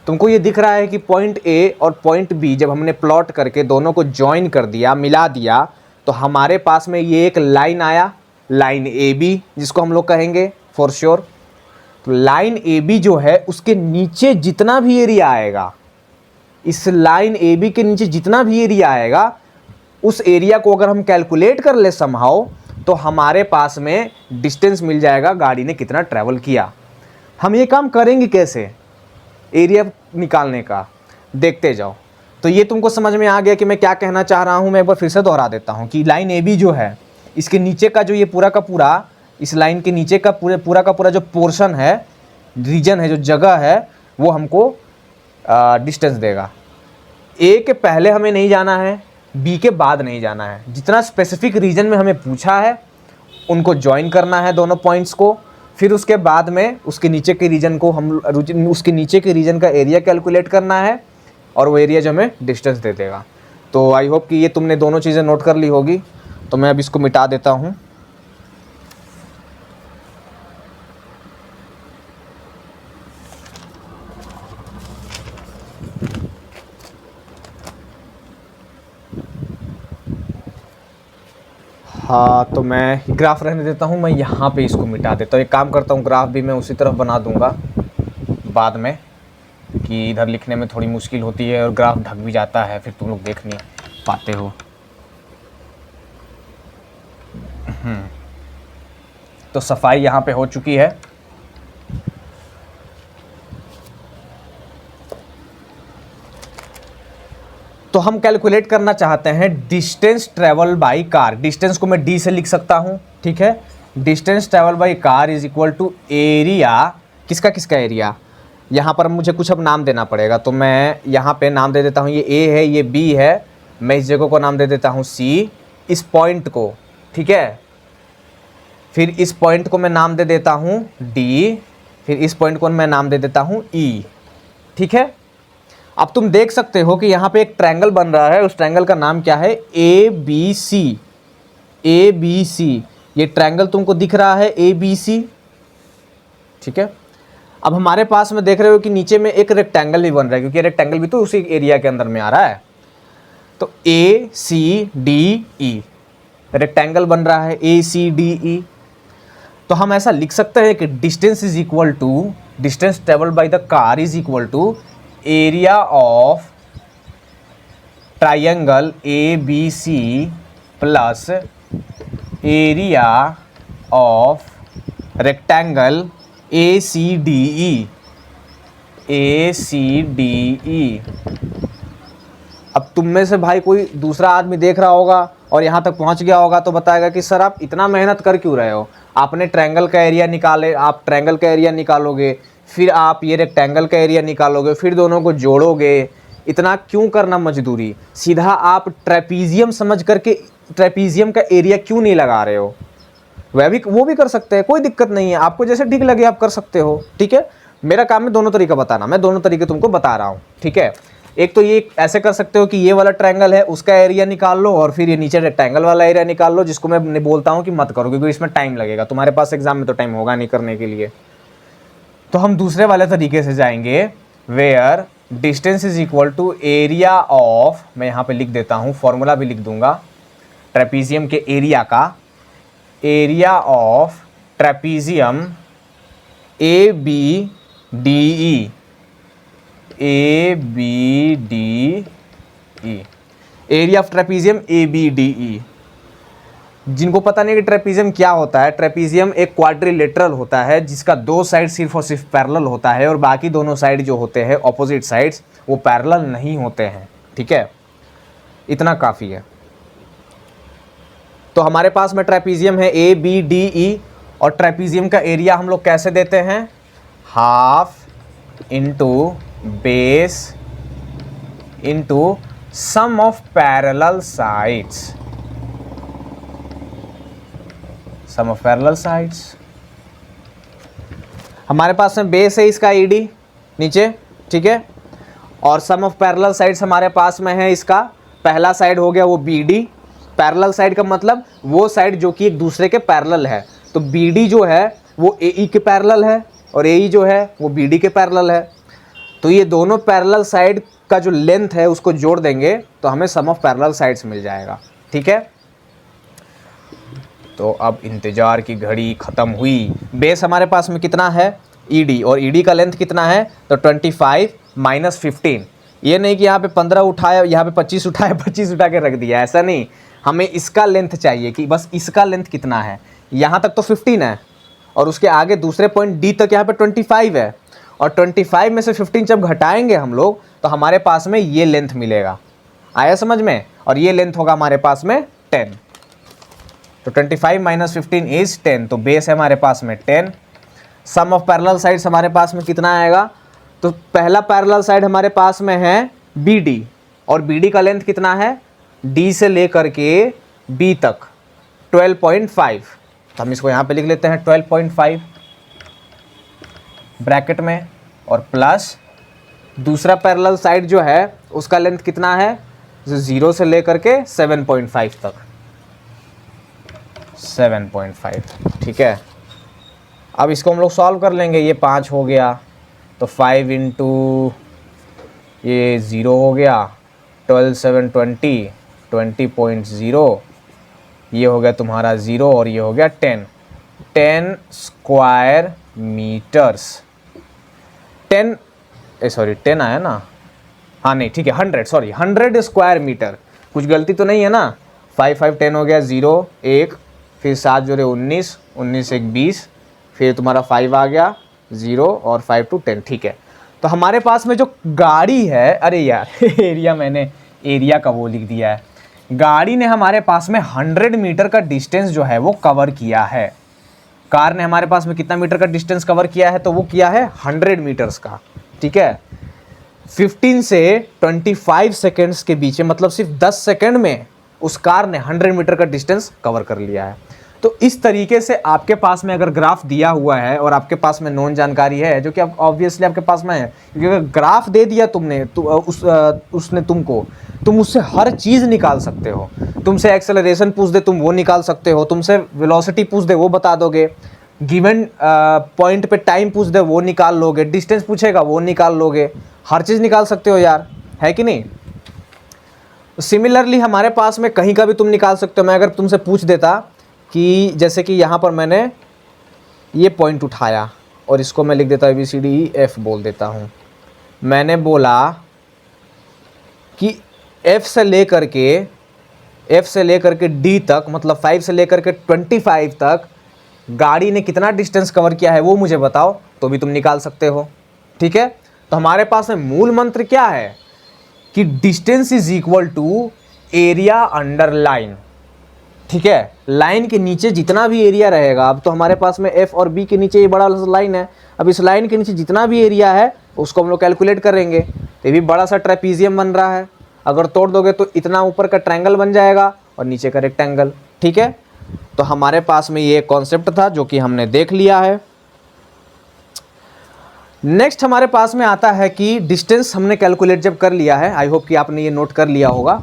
तुमको ये दिख रहा है कि पॉइंट A और पॉइंट B जब हमने प्लॉट करके दोनों को ज्वाइन कर दिया, मिला दिया, तो हमारे पास में ये एक लाइन आया, लाइन AB, जिसको हम लोग कहेंगे फॉर श्योर। तो लाइन AB जो है उसके नीचे जितना भी एरिया आएगा, इस लाइन AB के नीचे जितना भी एरिया आएगा, उस एरिया को अगर हम कैलकुलेट कर ले समहाउ, तो हमारे पास में डिस्टेंस मिल जाएगा गाड़ी ने कितना ट्रैवल किया। हम ये काम करेंगे कैसे, एरिया निकालने का, देखते जाओ। तो ये तुमको समझ में आ गया कि मैं क्या कहना चाह रहा हूँ। मैं एक बार फिर से दोहरा देता हूँ कि लाइन AB जो है, इसके नीचे का जो ये पूरा का पूरा, इस लाइन के नीचे का पूरा का पूरा जो पोर्शन है, रीजन है, जो जगह है, वो हमको डिस्टेंस देगा। A के पहले हमें नहीं जाना है, B के बाद नहीं जाना है। जितना स्पेसिफिक रीजन में हमें पूछा है उनको ज्वाइन करना है दोनों पॉइंट्स को, फिर उसके बाद में उसके नीचे के रीजन को उसके नीचे के रीजन का एरिया कैलकुलेट करना है, और वो एरिया जो हमें डिस्टेंस दे देगा। तो आई होप कि ये तुमने दोनों चीज़ें नोट कर ली होगी। तो मैं अब इसको मिटा देता हूँ। हाँ, तो मैं ग्राफ रहने देता हूँ, मैं यहाँ पे इसको मिटा देता हूँ। एक काम करता हूँ, ग्राफ भी मैं उसी तरफ बना दूँगा बाद में, कि इधर लिखने में थोड़ी मुश्किल होती है और ग्राफ ढक भी जाता है, फिर तुम लोग देख नहीं पाते हो। तो सफाई यहाँ पे हो चुकी है। तो हम कैलकुलेट करना चाहते हैं distance travel by car. Distance को मैं D से लिख सकता हूँ। ठीक है, distance travel by car is equal to area, किसका किसका एरिया, यहाँ पर मुझे कुछ अब नाम देना पड़ेगा। तो मैं यहाँ पे नाम दे देता हूँ, ये A है, ये B है, मैं इस जगह को नाम दे देता हूँ C, इस पॉइंट को। ठीक है, फिर इस पॉइंट को मैं नाम दे देता हूँ D, फिर इस पॉइंट को मैं नाम दे देता हूँ E। ठीक है, अब तुम देख सकते हो कि यहाँ पे एक ट्रायंगल बन रहा है, उस ट्रायंगल का नाम क्या है, ABC। ABC, ये ट्रायंगल तुमको दिख रहा है ABC, ठीक है। अब हमारे पास में देख रहे हो कि नीचे में एक रेक्टेंगल भी बन रहा है, क्योंकि रेक्टेंगल भी तो उसी एरिया के अंदर में आ रहा है। तो ACDE रेक्टेंगल बन रहा है ACDE। तो हम ऐसा लिख सकते हैं कि distance is equal to, distance travelled by the car is equal to area of triangle ABC plus area of rectangle ACDE। अब तुम में से भाई कोई दूसरा आदमी देख रहा होगा और यहाँ तक पहुँच गया होगा तो बताएगा कि सर आप इतना मेहनत कर क्यों रहे हो, आपने ट्रायंगल का एरिया निकाले, आप ट्रायंगल का एरिया निकालोगे, फिर आप ये रेक्टेंगल का एरिया निकालोगे, फिर दोनों को जोड़ोगे, इतना क्यों करना मजदूरी, सीधा आप ट्रेपीजियम समझ करके ट्रेपीजियम का एरिया क्यों नहीं लगा रहे हो। वो भी कर सकते हैं, कोई दिक्कत नहीं है, आपको जैसे ठीक लगे आप कर सकते हो, ठीक है। मेरा काम है दोनों तरीका बताना, मैं दोनों तरीके तुमको बता रहा हूँ, ठीक है। एक तो ये ऐसे कर सकते हो कि ये वाला ट्रायंगल है उसका एरिया निकाल लो और फिर ये नीचे रेक्टेंगल वाला एरिया निकाल लो, जिसको मैं बोलता हूँ कि मत करो क्योंकि इसमें टाइम लगेगा, तुम्हारे पास एग्जाम में तो टाइम होगा नहीं करने के लिए। तो हम दूसरे वाले तरीके से जाएंगे, where distance is equal to area of, मैं यहाँ पे लिख देता हूँ, फॉर्मूला भी लिख दूंगा ट्रेपीजियम के एरिया का, area of trapezium ABDE, area of trapezium ABDE। जिनको पता नहीं कि ट्रेपीजियम क्या होता है, ट्रेपीजियम एक क्वाड्रिलेटरल होता है जिसका दो साइड सिर्फ और सिर्फ पैरेलल होता है और बाकी दोनों साइड जो होते हैं ऑपोजिट साइड्स वो पैरेलल नहीं होते हैं, ठीक है। इतना काफ़ी है। तो हमारे पास में ट्रेपीजियम है ABDE और ट्रेपीजियम का एरिया हम लोग कैसे देते हैं, half into base into sum of parallel sides, sum of parallel sides. हमारे पास में बेस है इसका ED नीचे, ठीक है, और सम ऑफ पैरेलल साइड्स हमारे पास में है, इसका पहला साइड हो गया वो BD। पैरेलल साइड का मतलब वो साइड जो कि एक दूसरे के पैरेलल है, तो BD जो है वो AE के पैरेलल है और AE जो है वो BD के पैरेलल है। तो ये दोनों पैरेलल साइड का जो लेंथ है उसको जोड़ देंगे तो हमें सम ऑफ पैरेलल साइड्स मिल जाएगा, ठीक है। तो अब इंतजार की घड़ी ख़त्म हुई। बेस हमारे पास में कितना है ED, और ED का लेंथ कितना है, तो 25 माइनस 15। ये नहीं कि यहाँ पे 15 उठाया, यहाँ पे 25 उठाया, 25 उठा के रख दिया, ऐसा नहीं। हमें इसका लेंथ चाहिए कि बस इसका लेंथ कितना है। यहाँ तक तो 15 है और उसके आगे दूसरे पॉइंट D तक यहाँ पे 25 है, और 25 में से 15 जब घटाएंगे हम लोग तो हमारे पास में ये लेंथ मिलेगा। आया समझ में? और ये लेंथ होगा हमारे पास में 10। तो 25 माइनस 15 इज 10। तो बेस है हमारे पास में 10। सम ऑफ पैरेलल साइड्स हमारे पास में कितना आएगा, तो पहला पैरेलल साइड हमारे पास में है BD, और BD का लेंथ कितना है, D से लेकर के B तक 12.5। तो हम इसको यहाँ पे लिख लेते हैं 12.5 ब्रैकेट में, और प्लस दूसरा पैरेलल साइड जो है उसका लेंथ कितना है, 0 से लेकर के 7.5 तक, 7.5, ठीक है। अब इसको हम लोग सॉल्व कर लेंगे। ये 5 हो गया तो 5 इंटू ये 0 हो गया, 12 7 20, 20.0, ये हो गया तुम्हारा 0 और ये हो गया 10 स्क्वायर मीटर्स। 10 आया ना, हाँ नहीं ठीक है 100 स्क्वायर मीटर। कुछ गलती तो नहीं है ना। 5 5 10 हो गया, 0 1, फिर 7 जोड़े 19, 19 1 20, फिर तुम्हारा 5 आ गया 0 और 5 to 10, ठीक है। तो हमारे पास में जो गाड़ी है, अरे यार एरिया मैंने एरिया का वो लिख दिया है। गाड़ी ने हमारे पास में 100 मीटर का डिस्टेंस जो है वो कवर किया है। कार ने हमारे पास में कितना मीटर का डिस्टेंस कवर किया है, तो वो किया है 100 मीटर्स का, ठीक है। 15 से 25 सेकेंड्स के बीच में, मतलब सिर्फ 10 सेकेंड में उस कार ने 100 मीटर का डिस्टेंस कवर कर लिया है। तो इस तरीके से आपके पास में अगर ग्राफ दिया हुआ है और आपके पास में नोन जानकारी है जो कि अब ऑब्वियसली आपके पास में है, क्योंकि अगर ग्राफ दे दिया तुमने उसने तुमको, तुम उससे हर चीज़ निकाल सकते हो। तुमसे एक्सेलरेशन पूछ दे तुम वो निकाल सकते हो, तुमसे वेलोसिटी पूछ दे वो बता दोगे, गिवन पॉइंट पे टाइम पूछ दे वो निकाल लोगे, डिस्टेंस पूछेगा वो निकाल लोगे, हर चीज़ निकाल सकते हो यार, है कि नहीं। सिमिलरली हमारे पास में कहीं का भी तुम निकाल सकते हो। मैं अगर तुमसे पूछ देता कि जैसे कि यहाँ पर मैंने ये पॉइंट उठाया और इसको मैं लिख देता ABCDEF बोल देता हूँ। मैंने बोला कि F से लेकर के D तक, मतलब 5 से लेकर के 25 तक गाड़ी ने कितना डिस्टेंस कवर किया है वो मुझे बताओ, तो भी तुम निकाल सकते हो। ठीक है, तो हमारे पास में मूल मंत्र क्या है कि distance is equal to area under line. ठीक है, लाइन के नीचे जितना भी एरिया रहेगा, अब तो हमारे पास में F और B के नीचे ये बड़ा सा लाइन है, अब इस लाइन के नीचे जितना भी एरिया है उसको हम लोग कैलकुलेट करेंगे। तो ये भी बड़ा सा ट्रेपीजियम बन रहा है, अगर तोड़ दोगे तो इतना ऊपर का ट्रायंगल बन जाएगा और नीचे का रेक्टेंगल। ठीक है, तो हमारे पास में ये कॉन्सेप्ट था जो कि हमने देख लिया है। नेक्स्ट हमारे पास में आता है कि डिस्टेंस हमने कैलकुलेट जब कर लिया है, आई होप कि आपने ये नोट कर लिया होगा,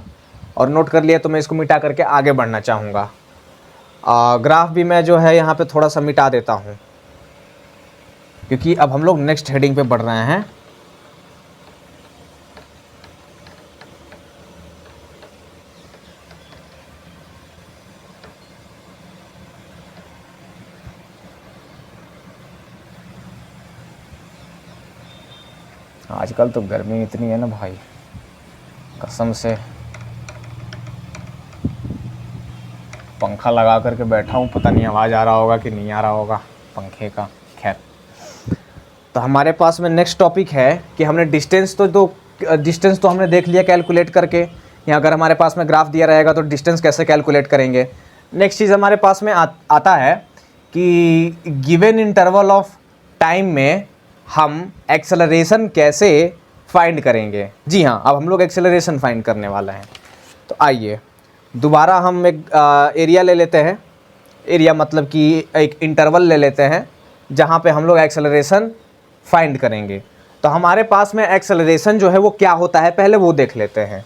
और नोट कर लिया तो मैं इसको मिटा करके आगे बढ़ना चाहूँगा। ग्राफ भी मैं जो है यहाँ पे थोड़ा सा मिटा देता हूँ, क्योंकि अब हम लोग नेक्स्ट हेडिंग पे बढ़ रहे हैं। आजकल तो गर्मी इतनी है ना भाई, कसम से पंखा लगा करके बैठा हूँ, पता नहीं आवाज़ आ रहा होगा कि नहीं आ रहा होगा पंखे का। खैर, तो हमारे पास में नेक्स्ट टॉपिक है कि हमने डिस्टेंस तो हमने देख लिया कैलकुलेट करके। यहाँ अगर हमारे पास में ग्राफ दिया रहेगा तो डिस्टेंस कैसे कैलकुलेट करेंगे। नेक्स्ट चीज़ हमारे पास में आता है कि गिवन इंटरवल ऑफ टाइम में हम एक्सेलरेशन कैसे फाइंड करेंगे। जी हाँ, अब हम लोग एक्सेलरेशन फाइंड करने वाले हैं। तो आइए दोबारा हम एक एरिया ले लेते हैं, एरिया मतलब कि एक इंटरवल ले लेते हैं जहाँ पे हम लोग एक्सेलरेशन फाइंड करेंगे। तो हमारे पास में एक्सेलरेशन जो है वो क्या होता है पहले वो देख लेते हैं।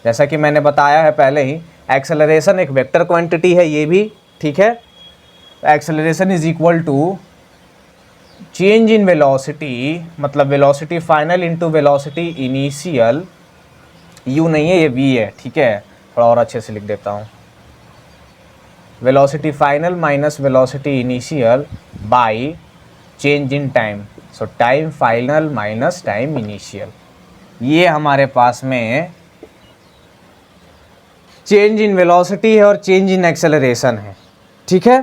जैसा कि मैंने बताया है पहले ही, एक्सेलरेशन एक वेक्टर क्वांटिटी है ये भी। ठीक है, acceleration is equal to change in velocity, मतलब velocity final into velocity initial. U नहीं है, ये वी है। ठीक है, थोड़ा और अच्छे से लिख देता हूँ, velocity final minus velocity initial by change in time. So time final minus time initial, ये हमारे पास में चेंज इन वेलोसिटी है और चेंज इन एक्सेलरेशन है। ठीक है,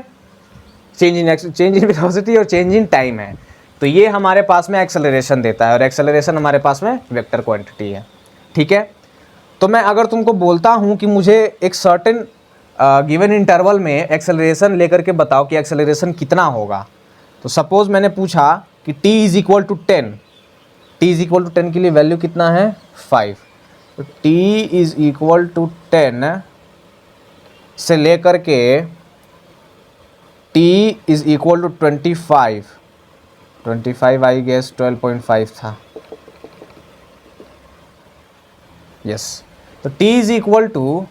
चेंज इन वेलोसिटी और चेंज इन टाइम है। तो ये हमारे पास में एक्सेलरेशन देता है और एक्सेलरेशन हमारे पास में वेक्टर क्वांटिटी है। ठीक है, तो मैं अगर तुमको बोलता हूँ कि मुझे एक सर्टेन गिवन इंटरवल में एक्सेलरेशन लेकर के बताओ कि एक्सेलरेशन कितना होगा, तो सपोज़ मैंने पूछा कि t is equal to 10, t is equal to 10 के लिए वैल्यू कितना है 5, तो t इज़ इक्वल टू 10 से लेकर के t is equal to 25 I guess 12.5 था। यस, तो t इज़ इक्वल टू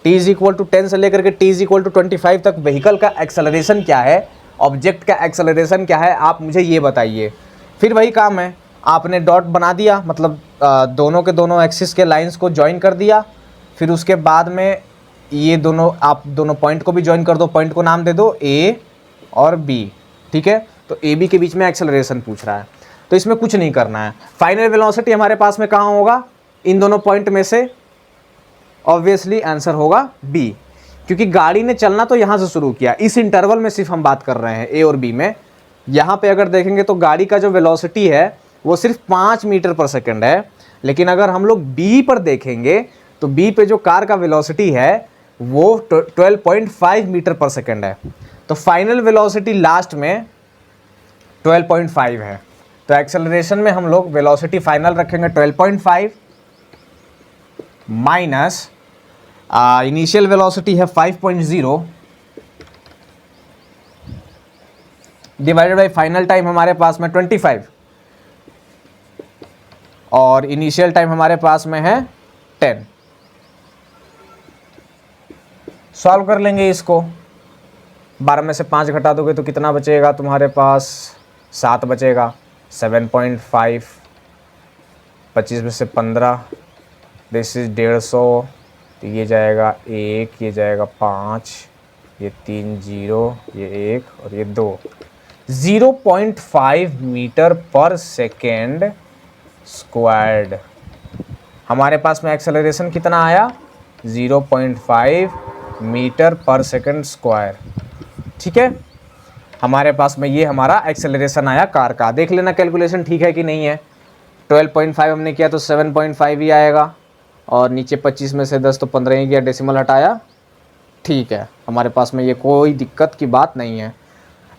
10 से लेकर के t इज़ इक्वल टू 25 तक व्हीकल का एक्सेलरेशन क्या है, ऑब्जेक्ट का एक्सेलरेशन क्या है, आप मुझे ये बताइए। फिर वही काम है, आपने डॉट बना दिया, मतलब दोनों के दोनों एक्सिस के लाइंस को ज्वाइन कर दिया। फिर उसके बाद में ये दोनों, आप दोनों पॉइंट को भी ज्वाइन कर दो, पॉइंट को नाम दे दो A और B। ठीक है, तो A B के बीच में एक्सेलरेशन पूछ रहा है, तो इसमें कुछ नहीं करना है। फाइनल वेलोसिटी हमारे पास में कहाँ होगा, इन दोनों पॉइंट में से ऑब्वियसली आंसर होगा B, क्योंकि गाड़ी ने चलना तो यहाँ से शुरू किया। इस इंटरवल में सिर्फ हम बात कर रहे हैं A और B में। यहाँ पे अगर देखेंगे तो गाड़ी का जो वेलोसिटी है वो सिर्फ 5 मीटर पर सेकंड है, लेकिन अगर हम लोग B पर देखेंगे तो B पे जो कार का वेलोसिटी है वो 12.5 मीटर पर सेकंड है। तो फाइनल वेलोसिटी लास्ट में 12.5 है। तो एक्सेलरेशन में हम लोग वेलोसिटी फाइनल रखेंगे 12.5 माइनस इनिशियल वेलोसिटी है 5.0 डिवाइडेड बाई फाइनल टाइम हमारे पास में 25 और इनिशियल टाइम हमारे पास में है 10। सॉल्व कर लेंगे इसको। 12 में से 5 घटा दोगे तो कितना बचेगा तुम्हारे पास? 7 बचेगा। 7.5, 25 में से 15, दिस इज 150, तो ये जाएगा 1, ये जाएगा 5, ये 3 0, ये 1 और ये 2। 0.5 मीटर पर सेकेंड स्क्वायर्ड। हमारे पास में एक्सेलरेशन कितना आया? 0.5 मीटर पर सेकेंड स्क्वायर। ठीक है, हमारे पास में ये हमारा एक्सेलरेशन आया कार का। देख लेना कैलकुलेशन ठीक है कि नहीं है। 12.5 हमने किया तो 7.5 ही आएगा, और नीचे 25 में से 10 तो 15 ही गया, डेसिमल हटाया। ठीक है, हमारे पास में ये कोई दिक्कत की बात नहीं है।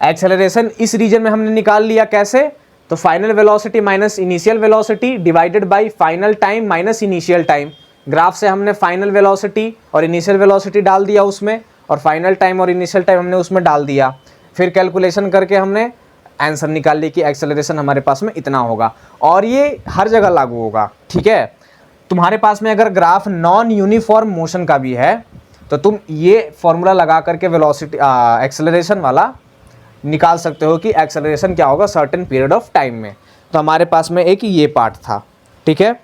एक्सेलरेशन इस रीजन में हमने निकाल लिया। कैसे? तो final velocity minus initial velocity divided by final time minus initial time. Graph से हमने फाइनल वेलोसिटी और इनिशियल वेलोसिटी डाल दिया उसमें, और फाइनल टाइम और इनिशियल टाइम हमने उसमें डाल दिया। फिर कैलकुलेशन करके हमने आंसर निकाल लिया कि एक्सेलरेशन हमारे पास में इतना होगा, और ये हर जगह लागू होगा। ठीक है, तुम्हारे पास में अगर ग्राफ नॉन यूनिफॉर्म मोशन का भी है तो तुम ये फॉर्मूला लगा करके वेलोसिटी एक्सेलरेशन वाला निकाल सकते हो कि एक्सेलरेशन क्या होगा सर्टेन पीरियड ऑफ टाइम में। तो हमारे पास में एक ये पार्ट था। ठीक है,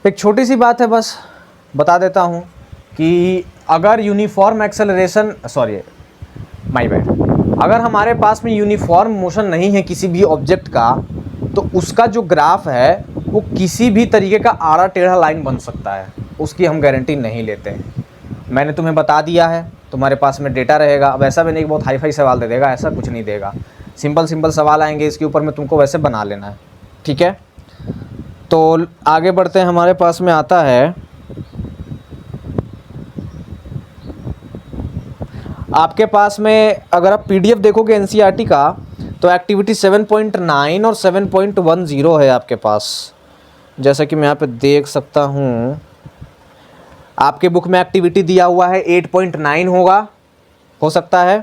एक छोटी सी बात है, बस बता देता हूँ कि अगर uniform acceleration, sorry my bad, अगर हमारे पास में यूनिफॉर्म मोशन नहीं है किसी भी ऑब्जेक्ट का, तो उसका जो ग्राफ है वो किसी भी तरीके का आड़ा टेढ़ा लाइन बन सकता है, उसकी हम गारंटी नहीं लेते हैं। मैंने तुम्हें बता दिया है, तुम्हारे पास में डेटा रहेगा। अब ऐसा भी नहीं कि बहुत हाई फाई सवाल दे देगा, ऐसा कुछ नहीं देगा। सिंपल सिंपल सवाल आएंगे, इसके ऊपर में तुमको वैसे बना लेना है। ठीक है, तो आगे बढ़ते हैं। हमारे पास में आता है आपके पास में, अगर आप पीडीएफ देखोगे एनसीईआरटी का, तो एक्टिविटी 7.9 और 7.10 है आपके पास। जैसा कि मैं यहाँ पे देख सकता हूँ, आपके बुक में एक्टिविटी दिया हुआ है 8.9 होगा, हो सकता है,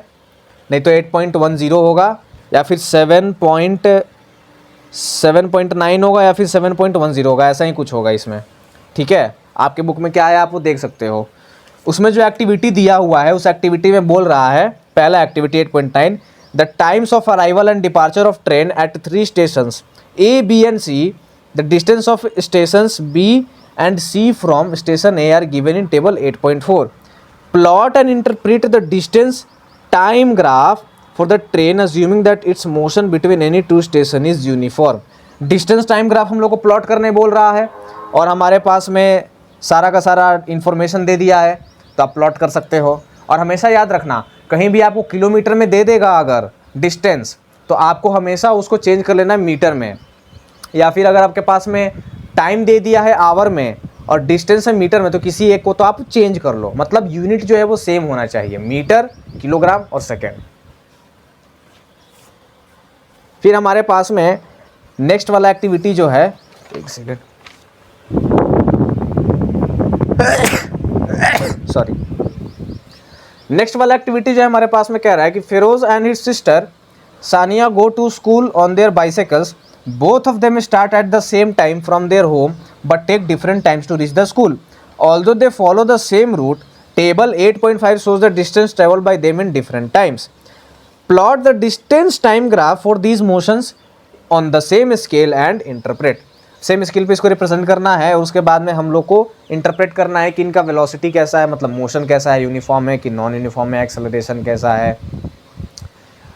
नहीं तो 8.10 होगा, या फिर 7.9 होगा, या फिर 7.10 होगा, ऐसा ही कुछ होगा इसमें। ठीक है, आपके बुक में क्या है आप वो देख सकते हो। उसमें जो एक्टिविटी दिया हुआ है उस एक्टिविटी में बोल रहा है, पहला activity 8.9, the times of arrival and departure of train at 3 stations A, B and C, the distance of stations B and C from station A are given in table 8.4। Plot and interpret the distance time graph for the train assuming that its motion between any 2 station is uniform. Distance time graph हम लोग को plot करने बोल रहा है, और हमारे पास में सारा का सारा इंफॉर्मेशन दे दिया है, तो आप प्लॉट कर सकते हो। और हमेशा याद रखना, कहीं भी आपको किलोमीटर में दे देगा अगर डिस्टेंस, तो आपको हमेशा उसको चेंज कर लेना है मीटर में, या फिर अगर आपके पास में टाइम दे दिया है आवर में और डिस्टेंस है मीटर में, तो किसी एक को तो आप चेंज कर लो। मतलब यूनिट जो है वो सेम होना चाहिए, मीटर, किलोग्राम और सेकेंड। फिर हमारे पास में नेक्स्ट वाला एक्टिविटी जो है, एक सेकेंड, सॉरी, नेक्स्ट वाला एक्टिविटी जो है हमारे पास में कह रहा है कि Firoz and his sister Sania go to school on their bicycles, both of them start at the same time from their home but take different times to reach the school, although they follow the same route, table 8.5 shows the distance traveled by them in different times. Plot the distance time graph for these motions on the same scale and interpret. Same scale पे इसको represent करना है, और उसके बाद में हम लोग को इंटरप्रेट करना है कि इनका वेलोसिटी कैसा है, मतलब मोशन कैसा है, यूनिफॉर्म है कि नॉन यूनिफॉर्म है, एक्सेलरेशन कैसा है,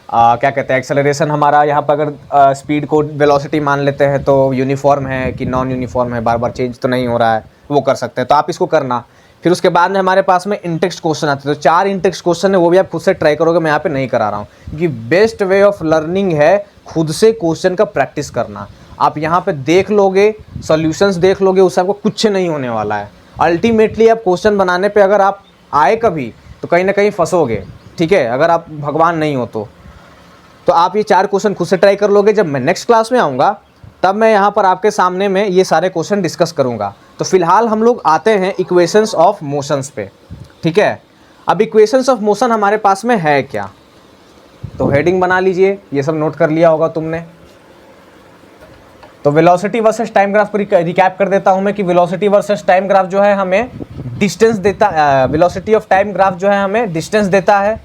क्या कहते हैं, एक्सेलरेशन हमारा यहाँ पर अगर स्पीड को वेलोसिटी मान लेते हैं तो यूनिफॉर्म है कि नॉन यूनिफॉर्म है, बार बार चेंज तो नहीं हो रहा है, वो कर सकते हैं। तो आप इसको करना। फिर उसके बाद में हमारे पास में इंटेक्स्ट क्वेश्चन आते हैं, तो 4 इंटेक्स्ट क्वेश्चन है, वो भी आप खुद से ट्राई करोगे, मैं यहाँ पे नहीं करा रहा हूँ, क्योंकि बेस्ट वे ऑफ लर्निंग है खुद से क्वेश्चन का प्रैक्टिस करना। आप यहाँ पे देख लोगे, सॉल्यूशंस देख लोगे, उससे आपको कुछ नहीं होने वाला है। अल्टीमेटली आप क्वेश्चन बनाने पे अगर आप आए कभी तो कहीं ना कहीं फंसोगे। ठीक है, अगर आप भगवान नहीं हो तो तो आप ये 4 क्वेश्चन खुद से ट्राई कर लोगे। जब मैं नेक्स्ट क्लास में आऊँगा तब मैं यहाँ पर आपके सामने में ये सारे क्वेश्चन डिस्कस करूँगा। तो फिलहाल हम लोग आते हैं इक्वेशंस ऑफ मोशंस पे, ठीक है। अब इक्वेशंस ऑफ मोशन हमारे पास में है क्या, तो हेडिंग बना लीजिए, ये सब नोट कर लिया होगा तुमने। तो वेलोसिटी वर्सेस टाइम ग्राफ को रिकैप कर देता हूं मैं कि वेलोसिटी वर्सेस टाइम ग्राफ जो है हमें डिस्टेंस देता, वेलोसिटी ऑफ टाइम ग्राफ जो है हमें डिस्टेंस देता है।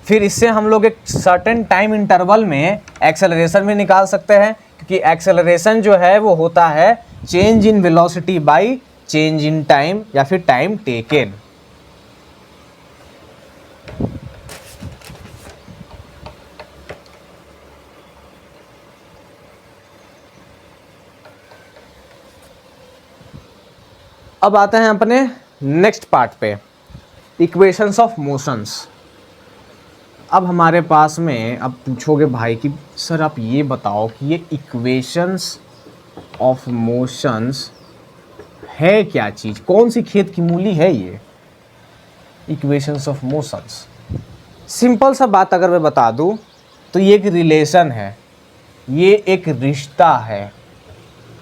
फिर इससे हम लोग एक सर्टेन टाइम इंटरवल में एक्सेलरेशन भी निकाल सकते हैं, क्योंकि एक्सेलरेशन जो है वो होता है change in velocity by change in time या फिर टाइम टेकन। अब आते हैं अपने नेक्स्ट पार्ट पे, इक्वेशंस ऑफ मोशंस। अब हमारे पास में, अब पूछोगे भाई कि सर आप ये बताओ कि ये इक्वेशंस ऑफ मोशंस है क्या चीज़, कौन सी खेत की मूली है ये इक्वेशंस ऑफ मोशंस। सिंपल सा बात अगर मैं बता दूं तो ये एक रिलेशन है, ये एक रिश्ता है।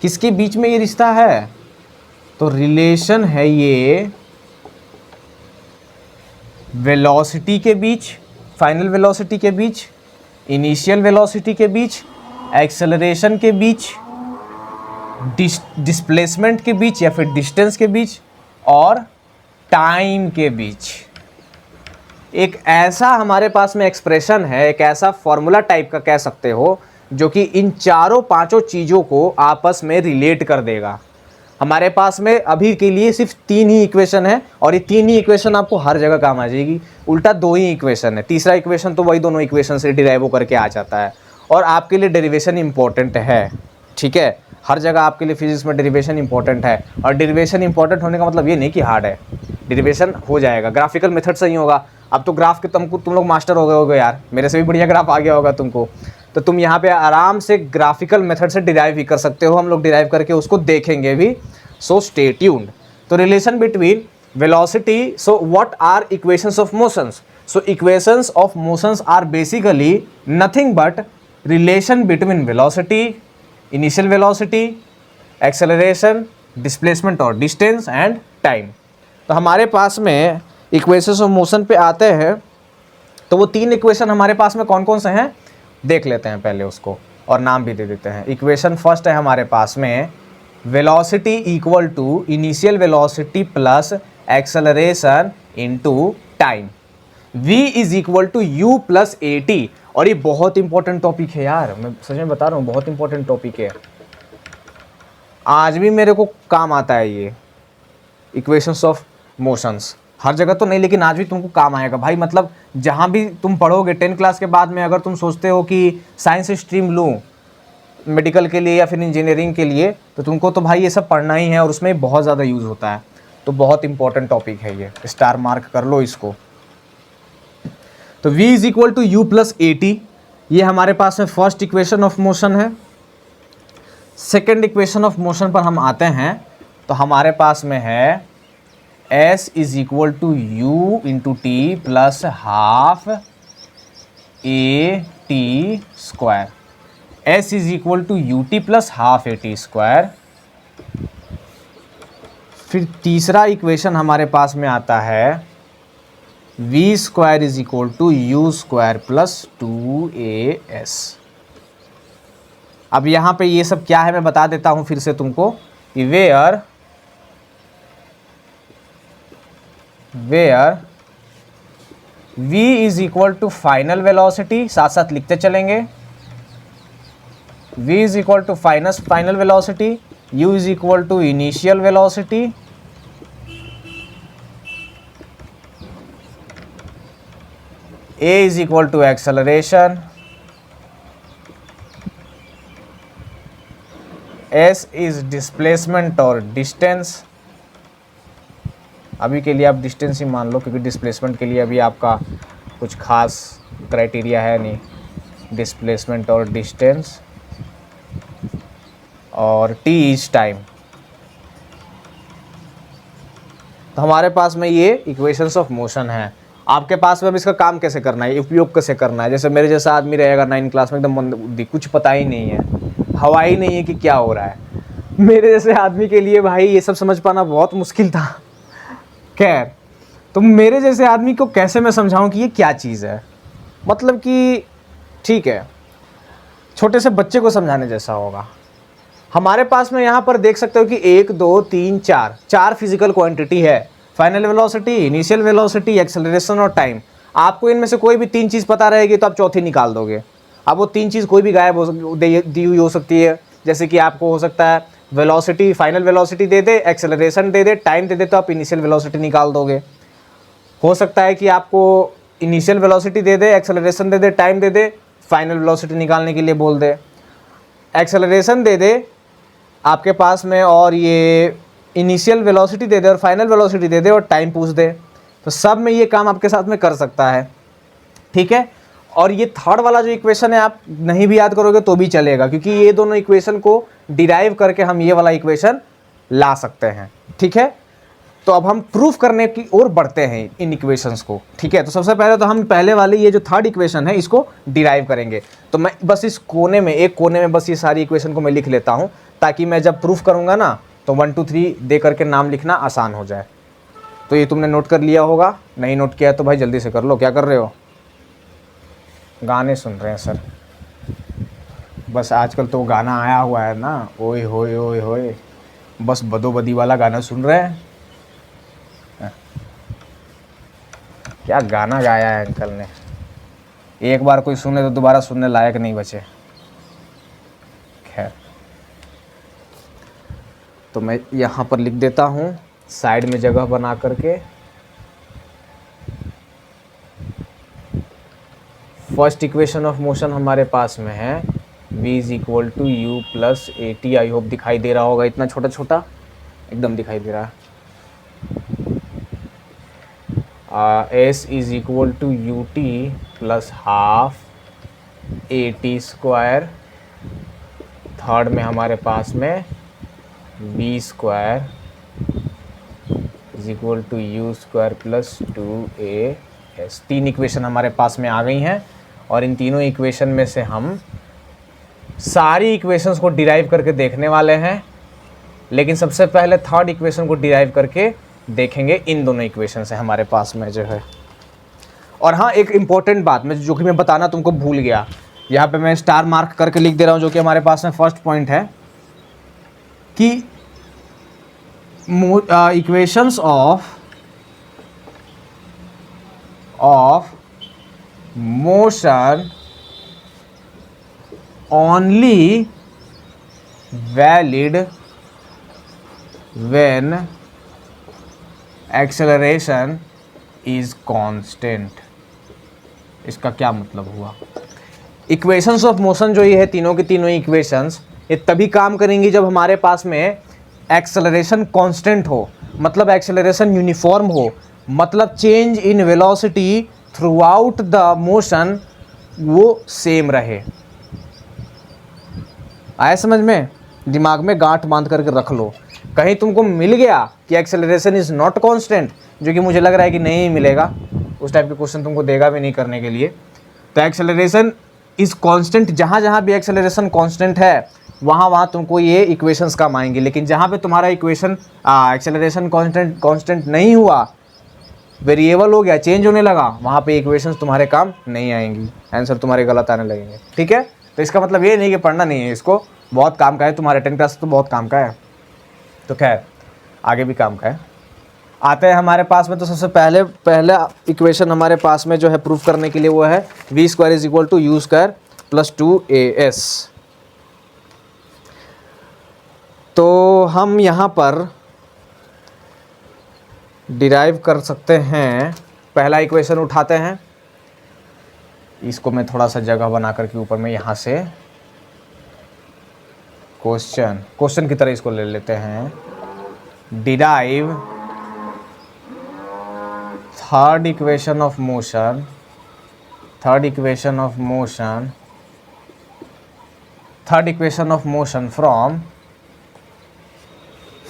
किसके बीच में ये रिश्ता है, तो रिलेशन है ये वेलोसिटी के बीच, फाइनल वेलोसिटी के बीच, इनिशियल वेलोसिटी के बीच, एक्सेलरेशन के बीच, डिस्प्लेसमेंट के बीच या फिर डिस्टेंस के बीच, और टाइम के बीच। एक ऐसा हमारे पास में एक्सप्रेशन है, एक ऐसा फॉर्मूला टाइप का कह सकते हो, जो कि इन चारों पांचों चीज़ों को आपस में रिलेट कर देगा। हमारे पास में अभी के लिए सिर्फ 3 ही इक्वेशन है, और ये 3 ही इक्वेशन आपको हर जगह काम आ जाएगी। उल्टा 2 ही इक्वेशन है, तीसरा इक्वेशन तो वही दोनों इक्वेशन से डिराइव होकर के आ जाता है, और आपके लिए डेरिवेशन इंपॉर्टेंट है, ठीक है। हर जगह आपके लिए फिजिक्स में डेरिवेशन इंपॉर्टेंट है, और डेरिवेशन इंपॉर्टेंट होने का मतलब ये नहीं कि हार्ड है, डेरिवेशन हो जाएगा, ग्राफिकल मेथड से ही होगा। अब तो ग्राफ के तुम लोग मास्टर हो गए होगे यार, मेरे से भी बढ़िया ग्राफ आ गया होगा तुमको, तो तुम यहाँ पे आराम से ग्राफिकल मेथड से डिराइव भी कर सकते हो, हम लोग डिराइव करके उसको देखेंगे भी। So stay tuned. तो relation between velocity, so what are equations of motions, so equations of motions are basically nothing but relation between velocity, initial velocity, acceleration, displacement और डिस्टेंस एंड टाइम। तो हमारे पास में इक्वेशंस ऑफ मोशन पे आते हैं, तो वो 3 इक्वेशन हमारे पास में कौन कौन से हैं देख लेते हैं पहले उसको, और नाम भी दे देते हैं। इक्वेशन फर्स्ट है हमारे पास में, velocity equal to initial velocity plus acceleration into time, v is equal to u plus a t. और ये बहुत इंपॉर्टेंट टॉपिक है यार, मैं सच में बता रहा हूँ, बहुत इंपॉर्टेंट टॉपिक है, आज भी मेरे को काम आता है ये इक्वेशंस ऑफ मोशंस। हर जगह तो नहीं, लेकिन आज भी तुमको काम आएगा भाई। मतलब जहाँ भी तुम पढ़ोगे 10 क्लास के बाद में, अगर तुम सोचते हो कि साइंस स्ट्रीम लूँ मेडिकल के लिए या फिर इंजीनियरिंग के लिए, तो तुमको तो भाई ये सब पढ़ना ही है, और उसमें बहुत ज़्यादा यूज़ होता है। तो बहुत इंपॉर्टेंट टॉपिक है ये, स्टार मार्क कर लो इसको। तो v is equal to u plus a t, ये हमारे पास में फर्स्ट इक्वेशन ऑफ मोशन है। सेकेंड इक्वेशन ऑफ मोशन पर हम आते हैं, तो हमारे पास में है s is equal to u into t plus half a t square, s is equal to u t plus half a t square. फिर तीसरा इक्वेशन हमारे पास में आता है v square is equal to u square plus 2as। अब यहाँ पे ये सब क्या है मैं बता देता हूँ फिर से तुमको, कि where v is equal to final velocity, साथ साथ लिखते चलेंगे, v is equal to final velocity, u is equal to initial velocity, a is equal to acceleration, s is displacement और डिस्टेंस। अभी के लिए आप डिस्टेंस ही मान लो, क्योंकि डिस्प्लेसमेंट के लिए अभी आपका कुछ खास क्राइटेरिया है नहीं, डिस्प्लेसमेंट और डिस्टेंस, और t इज टाइम। तो हमारे पास में ये इक्वेशंस ऑफ मोशन है। आपके पास में अब इसका काम कैसे करना है, उपयोग कैसे करना है। जैसे मेरे जैसा आदमी रहेगा 9 क्लास में एकदम मंदबुद्धि, कुछ पता ही नहीं है, हवा ही नहीं है कि क्या हो रहा है, मेरे जैसे आदमी के लिए भाई ये सब समझ पाना बहुत मुश्किल था। खैर, तो मेरे जैसे आदमी को कैसे मैं समझाऊं कि ये क्या चीज़ है, मतलब कि ठीक है, छोटे से बच्चे को समझाने जैसा होगा। हमारे पास में यहाँ पर देख सकते हो कि 1 2 3 4 फिजिकल क्वांटिटी है, final velocity, initial velocity, acceleration और टाइम। आपको इनमें से कोई भी 3 चीज़ पता रहेगी तो आप चौथी निकाल दोगे। अब वो 3 चीज़ कोई भी गायब दी हुई हो सकती है, जैसे कि आपको हो सकता है वेलोसिटी, फाइनल वेलोसिटी दे दे, एक्सेलरेशन दे दे, टाइम दे दे, तो आप इनिशियल वेलोसिटी निकाल दोगे। हो सकता है कि आपको इनिशियल वेलोसिटी दे दे, एक्सेलरेशन दे दे, टाइम दे दे, फाइनल वेलोसिटी निकालने के लिए बोल दे। एक्सेलरेशन दे दे आपके पास में, और ये इनिशियल वेलोसिटी दे दे और फाइनल वेलोसिटी दे दे और टाइम पूछ दे, तो सब में ये काम आपके साथ में कर सकता है। ठीक है, और ये थर्ड वाला जो इक्वेशन है आप नहीं भी याद करोगे तो भी चलेगा, क्योंकि ये दोनों इक्वेशन को डिराइव करके हम ये वाला इक्वेशन ला सकते हैं। ठीक है, तो अब हम प्रूफ करने की ओर बढ़ते हैं इन इक्वेशंस को। ठीक है, तो सबसे पहले तो हम पहले वाली ये जो थर्ड इक्वेशन है इसको डिराइव करेंगे। तो मैं बस इस कोने में, एक कोने में बस ये सारी इक्वेशन को मैं लिख लेता हूँ, ताकि मैं जब प्रूफ करूँगा ना तो 1 2 3 दे करके नाम लिखना आसान हो जाए। तो ये तुमने नोट कर लिया होगा, नहीं नोट किया तो भाई जल्दी से कर लो। क्या कर रहे हो? गाने सुन रहे हैं सर? बस आजकल तो गाना आया हुआ है ना, ओए होए ओए होए, बस बदोबदी वाला गाना सुन रहे हैं। क्या गाना गाया है अंकल ने, एक बार कोई सुने तो दोबारा सुनने लायक नहीं बचे। खैर, तो मैं यहाँ पर लिख देता हूँ साइड में जगह बना करके। फर्स्ट इक्वेशन ऑफ मोशन हमारे पास में है v is equal to u plus a t. I hope दिखाई दे रहा होगा, इतना छोटा छोटा एकदम दिखाई दे रहा है। S is equal to u t plus half a t square. Third में हमारे पास में b square is equal to u square plus 2a। 3 equation हमारे पास में आ गई हैं, और इन तीनों इक्वेशन में से हम सारी इक्वेशंस को डिराइव करके देखने वाले हैं। लेकिन सबसे पहले थर्ड इक्वेशन को डिराइव करके देखेंगे। इन दोनों इक्वेशन से हमारे पास में जो है, और हाँ एक इम्पॉर्टेंट बात मैं जो कि मैं बताना तुमको भूल गया, यहाँ पे मैं स्टार मार्क करके लिख दे रहा हूँ, जो कि हमारे पास में फर्स्ट पॉइंट है कि equations of motion only valid when acceleration is constant। इसका क्या मतलब हुआ? इक्वेशंस ऑफ मोशन जो ये है, तीनों की तीनों इक्वेशंस, ये तभी काम करेंगी जब हमारे पास में एक्सेलरेशन कांस्टेंट हो, मतलब एक्सेलरेशन यूनिफॉर्म हो, मतलब change in velocity through out the motion वो सेम रहे। आए समझ में? दिमाग में गांठ बांध करके रख लो। कहीं तुमको मिल गया कि एक्सेलरेशन इज नॉट कांस्टेंट, जो कि मुझे लग रहा है कि नहीं मिलेगा, उस टाइप के क्वेश्चन तुमको देगा भी नहीं करने के लिए। तो एक्सेलरेशन इज कांस्टेंट, जहाँ जहाँ भी एक्सेलरेशन कांस्टेंट है वहाँ वहाँ तुमको ये इक्वेशंस काम आएंगे। लेकिन जहाँ पे तुम्हारा इक्वेशन एक्सेलरेशन कांस्टेंट नहीं हुआ, वेरिएबल हो गया, चेंज होने लगा, वहाँ पे इक्वेशंस तुम्हारे काम नहीं आएंगी, आंसर तुम्हारे गलत आने लगेंगे। ठीक है, तो इसका मतलब ये नहीं कि पढ़ना नहीं है, इसको बहुत काम का है, तुम्हारे 10 क्लास तो बहुत काम का है। तो खैर आगे भी काम का है। आते हैं हमारे पास में, तो सबसे पहला इक्वेशन हमारे पास में जो है प्रूफ करने के लिए वो है v square is equal to u square plus 2as। तो हम यहाँ पर डिराइव कर सकते हैं, पहला इक्वेशन उठाते हैं, इसको मैं थोड़ा सा जगह बना करके ऊपर में यहाँ से क्वेश्चन की तरह इसको ले लेते हैं। Derive third equation of motion from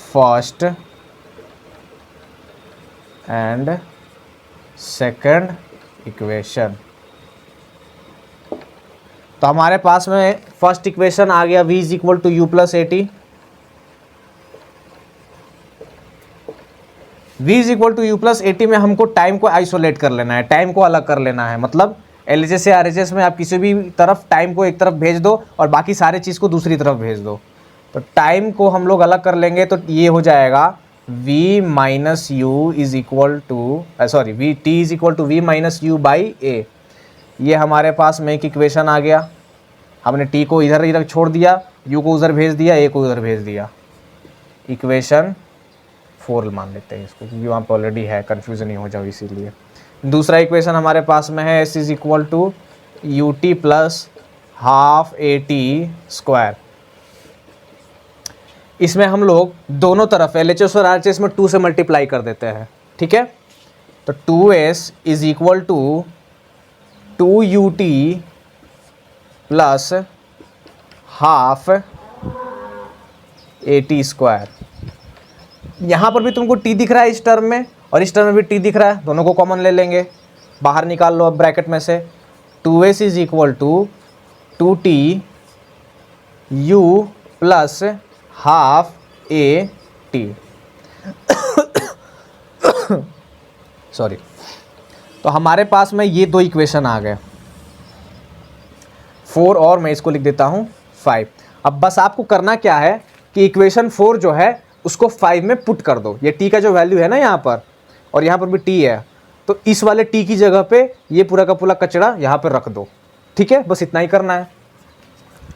first and second equation. तो हमारे पास में फर्स्ट इक्वेशन आ गया v is equal to u plus a t. v is equal to u plus a t में हमको टाइम को आइसोलेट कर लेना है, टाइम को अलग कर लेना है। मतलब LHS से RHS में आप किसी भी तरफ टाइम को एक तरफ भेज दो और बाकी सारे चीज़ को दूसरी तरफ भेज दो। तो टाइम को हम लोग अलग कर लेंगे तो ये हो जाएगा v minus u is equal to sorry v t is equal to v minus u by a. ये हमारे पास में एक इक्वेशन आ गया। हमने t को इधर इधर छोड़ दिया, u को उधर भेज दिया, a को उधर भेज दिया। इक्वेशन 4 मान लेते हैं इसको क्योंकि वहाँ पर ऑलरेडी है, कन्फ्यूजन नहीं हो जाओ इसीलिए। दूसरा इक्वेशन हमारे पास में है s is equal to u t plus half a t square. इसमें हम लोग दोनों तरफ LHS और RHS में 2 से मल्टीप्लाई कर देते हैं, ठीक है। तो 2s is equal to 2ut plus half a t square. यहाँ पर भी तुमको t दिख रहा है इस टर्म में और इस टर्म में भी t दिख रहा है, दोनों को कॉमन ले लेंगे, बाहर निकाल लो अब ब्रैकेट में से। 2s is equal to 2t u plus half a t sorry. तो हमारे पास में ये 2 इक्वेशन आ गए, 4 और मैं इसको लिख देता हूँ 5। अब बस आपको करना क्या है कि इक्वेशन 4 जो है उसको 5 में पुट कर दो। ये t का जो वैल्यू है ना यहाँ पर और यहाँ पर भी t है, तो इस वाले t की जगह पे ये पूरा का पूरा कचरा यहाँ पर रख दो, ठीक है। बस इतना ही करना है।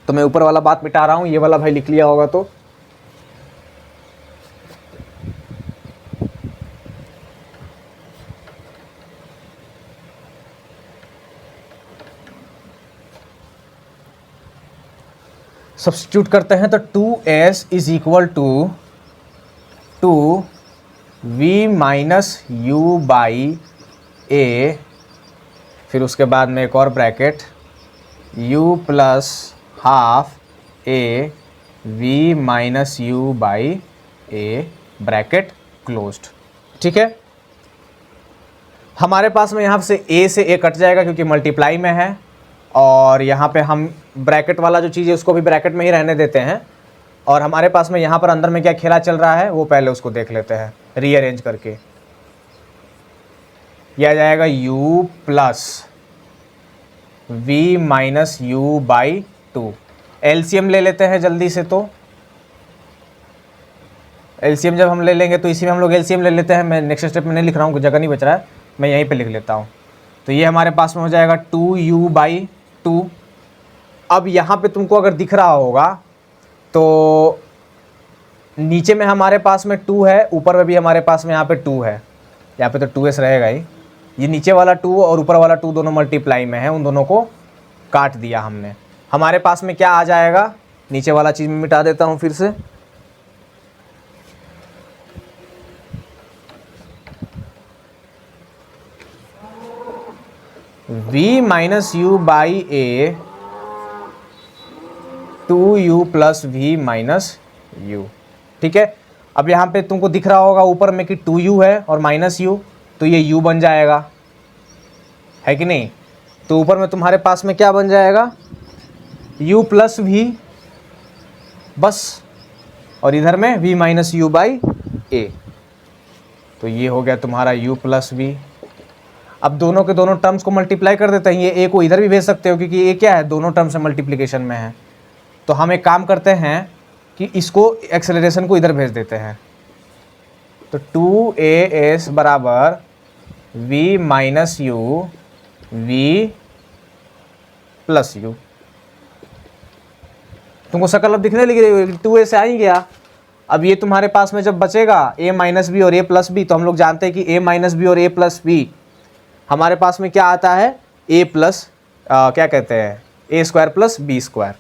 तो मैं ऊपर वाला बात मिटा रहा हूँ, ये वाला भाई लिख लिया होगा तो। सब्स्टिट्यूट करते हैं तो 2s is equal to 2v minus u by a, फिर उसके बाद में एक और bracket u plus half a v minus u by a bracket closed, ठीक है। हमारे पास में यहाँ से a से a कट जाएगा क्योंकि मल्टीप्लाई में है, और यहाँ पे हम ब्रैकेट वाला जो चीज़ है उसको भी ब्रैकेट में ही रहने देते हैं। और हमारे पास में यहाँ पर अंदर में क्या खेला चल रहा है वो पहले उसको देख लेते हैं रीअरेंज करके। यह आ जाएगा u plus v minus u by 2। LCM ले लेते हैं जल्दी से। तो एलसीएम जब हम ले लेंगे तो इसी में हम लोग एलसीएम ले लेते हैं। मैं नेक्स्ट स्टेप में नहीं लिख रहा हूँ, जगह नहीं बच रहा है, मैं यहीं पे लिख लेता हूँ। तो ये हमारे पास में हो जाएगा 2u बाई 2। अब यहाँ पे तुमको अगर दिख रहा होगा तो नीचे में हमारे पास में 2 है, ऊपर में भी हमारे पास में यहाँ पे 2 है। यहाँ पे तो 2s रहेगा ही। ये नीचे वाला 2 और ऊपर वाला 2 दोनों मल्टीप्लाई में है, उन दोनों को काट दिया हमने। हमारे पास में क्या आ जाएगा, नीचे वाला चीज़ में मिटा देता हूँ फिर से। v minus u by A 2u plus v minus you, ठीक है। अब यहाँ पे तुमको दिख रहा होगा ऊपर में कि 2u है और माइनस u, तो ये u बन जाएगा, है कि नहीं। तो ऊपर में तुम्हारे पास में क्या बन जाएगा, u प्लस v बस, और इधर में v माइनस यू बाई ए। तो ये हो गया तुम्हारा u प्लस v। अब दोनों के दोनों टर्म्स को मल्टीप्लाई कर देते हैं। ये a को इधर भी भेज सकते हो क्योंकि ये क्या है, दोनों टर्म से मल्टीप्लिकेशन में है। तो हम एक काम करते हैं कि इसको एक्सेलरेशन को इधर भेज देते हैं। तो 2as बराबर v minus you v plus you. तुमको शकल अब दिखने लगी, 2a से आ ही गया। अब ये तुम्हारे पास में जब बचेगा a माइनस बी और a प्लस बी, तो हम लोग जानते हैं कि a माइनस बी और a प्लस बी हमारे पास में क्या आता है, a प्लस क्या कहते हैं, a square plus b square.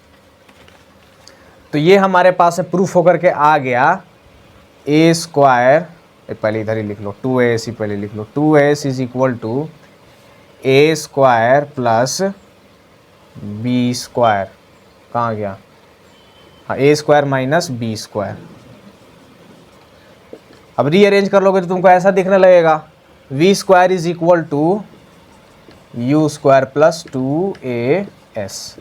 तो ये हमारे पास में प्रूफ होकर के आ गया a स्क्वायर, पहले इधर ही लिख लो, 2as ही पहले लिख लो, 2as is equal to a square plus b square. कहाँ गया, हाँ, a square minus b square. अब रीअरेंज कर लोगे तो तुमको ऐसा दिखने लगेगा। V square is equal to u square plus 2as।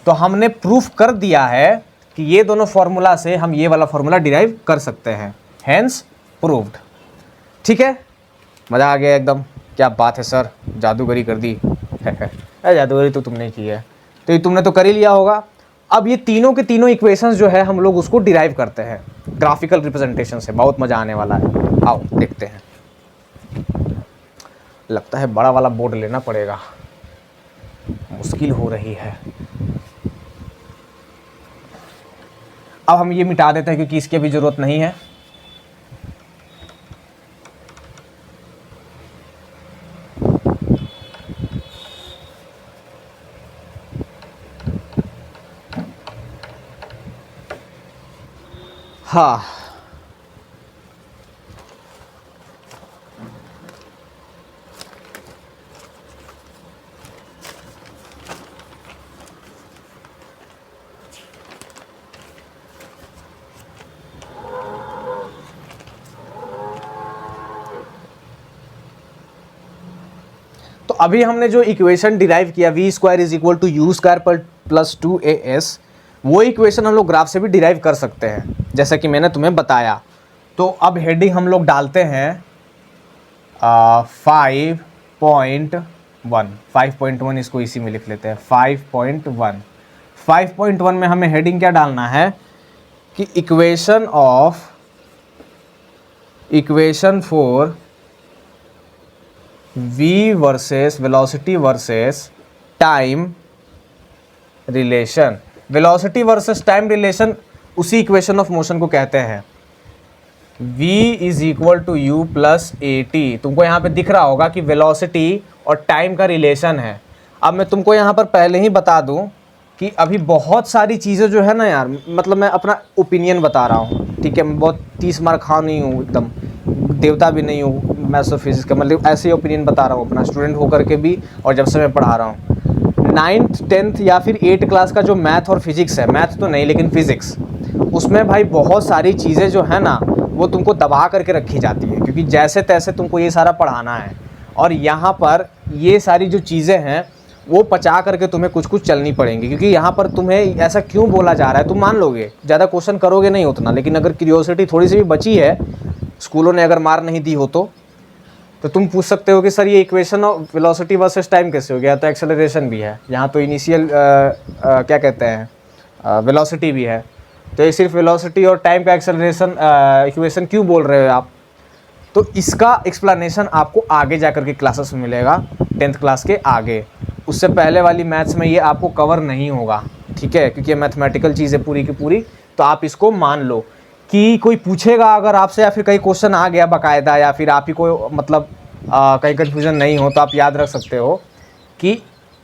तो हमने प्रूफ कर दिया है कि ये दोनों फॉर्मूला से हम ये वाला फॉर्मूला डिराइव कर सकते हैं, हेंस प्रूव्ड। ठीक है, मज़ा आ गया एकदम। क्या बात है सर, जादूगरी कर दी। जादूगरी तो तुमने की है, तो ये तुमने तो कर ही लिया होगा। अब ये तीनों के तीनों इक्वेशंस जो है हम लोग उसको डिराइव करते हैं ग्राफिकल रिप्रेजेंटेशन से। बहुत मज़ा आने वाला है, आओ देखते हैं। लगता है बड़ा वाला बोर्ड लेना पड़ेगा, मुश्किल हो रही है। अब हम ये मिटा देते हैं क्योंकि इसकी भी ज़रूरत नहीं है। हाँ, तो अभी हमने जो इक्वेशन डिराइव किया v square is equal to u square plus 2as, वो इक्वेशन हम लोग ग्राफ से भी डिराइव कर सकते हैं जैसा कि मैंने तुम्हें बताया। तो अब हेडिंग हम लोग डालते हैं 5.1, इसको इसी में लिख लेते हैं 5.1। 5.1 में हमें हेडिंग क्या डालना है कि equation for v versus velocity versus time relation. Velocity versus time relation उसी इक्वेशन ऑफ मोशन को कहते हैं। v is equal to u plus a t. तुमको यहाँ पे दिख रहा होगा कि वेलोसिटी और टाइम का रिलेशन है। अब मैं तुमको यहाँ पर पहले ही बता दूँ कि अभी बहुत सारी चीज़ें जो है ना यार, मतलब मैं अपना ओपिनियन बता रहा हूँ, ठीक है। मैं बहुत 30 मार्क खा नहीं हूँ, एकदम देवता भी नहीं हूँ मैथ्स और फिजिक्स का, मतलब ऐसे ही ओपिनियन बता रहा हूँ अपना, स्टूडेंट होकर के भी और जब से मैं पढ़ा रहा हूँ। 9th 10th या फिर 8th क्लास का जो मैथ और फिजिक्स है, मैथ तो नहीं लेकिन फिजिक्स, उसमें भाई बहुत सारी चीज़ें जो है ना वो तुमको दबा करके रखी जाती है, क्योंकि जैसे तैसे तुमको ये सारा पढ़ाना है। और यहाँ पर ये सारी जो चीज़ें हैं वो पचा करके तुम्हें कुछ कुछ चलनी पड़ेंगी, क्योंकि यहाँ पर तुम्हें ऐसा क्यों बोला जा रहा है तुम मान लोगे, ज़्यादा क्वेश्चन करोगे नहीं उतना, लेकिन अगर क्यूरियोसिटी थोड़ी सी भी बची है, स्कूलों ने अगर मार नहीं दी हो तो तुम पूछ सकते हो कि सर ये equation of velocity versus time कैसे हो गया। तो एक्सेलरेशन भी है यहाँ, तो इनिशियल क्या कहते हैं वेलोसिटी भी है, तो ये सिर्फ वेलोसिटी और टाइम का एक्सेलरेशन इक्वेशन क्यों बोल रहे हो आप। तो इसका एक्सप्लेनेशन आपको आगे जाकर के क्लासेस में मिलेगा, 10th क्लास के आगे। उससे पहले वाली मैथ्स में ये आपको कवर नहीं होगा, ठीक है, क्योंकि ये मैथमेटिकल चीज़ है पूरी की पूरी। तो आप इसको मान लो कि कोई पूछेगा अगर आपसे, या फिर कहीं क्वेश्चन आ गया बाकायदा, या फिर आप ही को मतलब कहीं कन्फ्यूज़न नहीं हो, तो आप याद रख सकते हो कि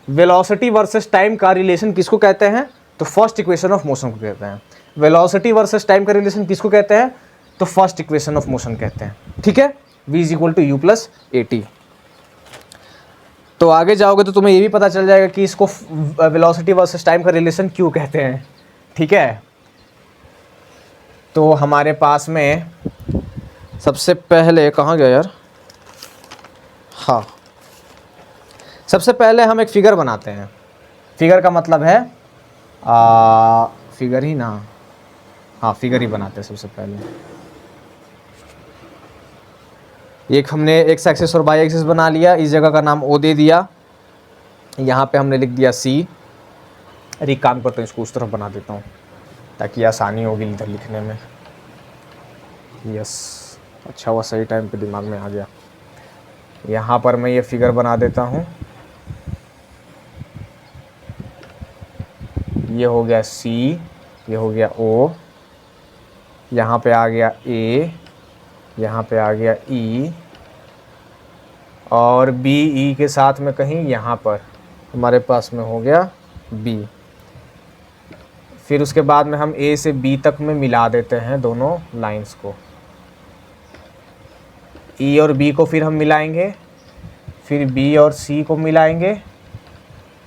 वेलोसिटी वर्सेस टाइम का रिलेशन किसको कहते हैं, तो फर्स्ट इक्वेशन ऑफ मोशन को कहते हैं। वेलोसिटी वर्सेस टाइम का रिलेशन किसको कहते हैं, तो फर्स्ट इक्वेशन ऑफ मोशन कहते हैं, ठीक है। v is equal to u plus a t. तो आगे जाओगे तो तुम्हें ये भी पता चल जाएगा कि इसको वेलोसिटी वर्सेस टाइम का रिलेशन क्यों कहते हैं, ठीक है। तो हमारे पास में सबसे पहले कहाँ गया यार, हाँ, सबसे पहले हम एक फिगर बनाते हैं। फिगर का मतलब है फिगर ही ना, हाँ फिगर ही बनाते हैं सबसे पहले। एक हमने एक्स एक्सिस और वाई एक्सिस बना लिया, इस जगह का नाम ओ दे दिया, यहाँ पे हमने लिख दिया सी। अरे काम करता हूँ, इसको उस तरफ बना देता हूँ ताकि आसानी होगी इधर लिखने में। यस, अच्छा हुआ सही टाइम पे दिमाग में आ गया। यहाँ पर मैं ये फिगर बना देता हूँ, ये हो गया सी, ये हो गया ओ, यहाँ पे आ गया ए, यहाँ पे आ गया ई, और बी ई के साथ में कहीं यहाँ पर हमारे पास में हो गया बी। फिर उसके बाद में हम ए से बी तक में मिला देते हैं दोनों लाइंस को। ई और बी को फिर हम मिलाएंगे, फिर बी और सी को मिलाएंगे,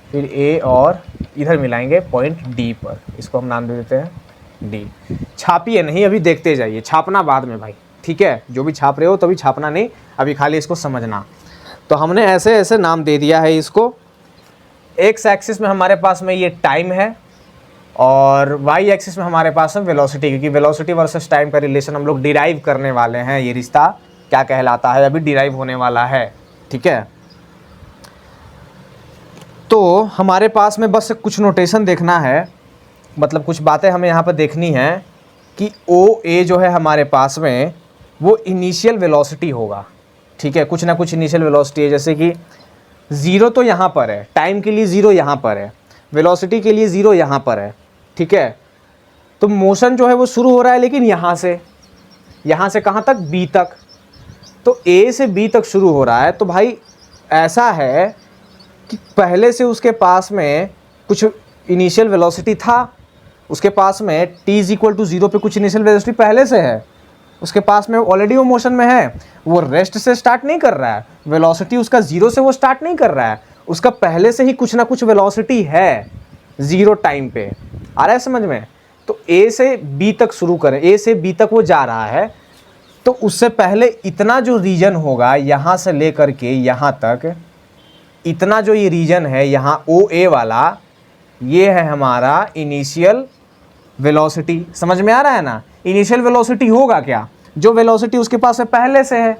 फिर ए और इधर मिलाएंगे पॉइंट डी पर। इसको हम नाम दे देते हैं डी। छापिए नहीं, अभी देखते जाइए, छापना बाद में भाई, ठीक है, जो भी छाप रहे हो तभी छापना नहीं, अभी खाली इसको समझना। तो हमने ऐसे ऐसे नाम दे दिया है इसको। एक्स एक्सिस में हमारे पास में ये टाइम है और वाई एक्सिस में हमारे पास में वेलोसिटी, क्योंकि वेलोसिटी वर्सेस टाइम का रिलेशन हम लोग डिराइव करने वाले हैं। ये रिश्ता क्या कहलाता है, अभी डिराइव होने वाला है, ठीक है। तो हमारे पास में बस कुछ नोटेशन देखना है, मतलब कुछ बातें हमें यहाँ पर देखनी है कि ओ ए जो है हमारे पास में वो इनिशियल वेलोसिटी होगा, ठीक है। कुछ ना कुछ इनिशियल वेलोसिटी है, जैसे कि ज़ीरो तो यहाँ पर है, टाइम के लिए ज़ीरो यहाँ पर है, वेलोसिटी के लिए ज़ीरो यहाँ पर है, ठीक है। तो मोशन जो है वो शुरू हो रहा है लेकिन यहाँ से कहाँ तक, बी तक। तो ए से बी तक शुरू हो रहा है, तो भाई ऐसा है कि पहले से उसके पास में कुछ इनिशियल वेलोसिटी था, उसके पास में t इज इक्वल टू 0 पे कुछ इनिशियल वेलोसिटी पहले से है, उसके पास में ऑलरेडी वो मोशन में है, वो रेस्ट से स्टार्ट नहीं कर रहा है, वेलोसिटी उसका 0 से वो स्टार्ट नहीं कर रहा है, उसका पहले से ही कुछ ना कुछ वेलोसिटी है 0 टाइम पे। आ रहा है समझ में? तो a से b तक शुरू करें, a से b तक वो जा रहा है, तो उससे पहले इतना जो रीजन होगा यहाँ से लेकर के यहाँ तक, इतना जो ये रीजन है यहाँ ओ ए वाला, ये है हमारा इनिशियल वेलोसिटी। समझ में आ रहा है ना? इनिशियल वेलोसिटी होगा क्या, जो वेलोसिटी उसके पास में पहले से है,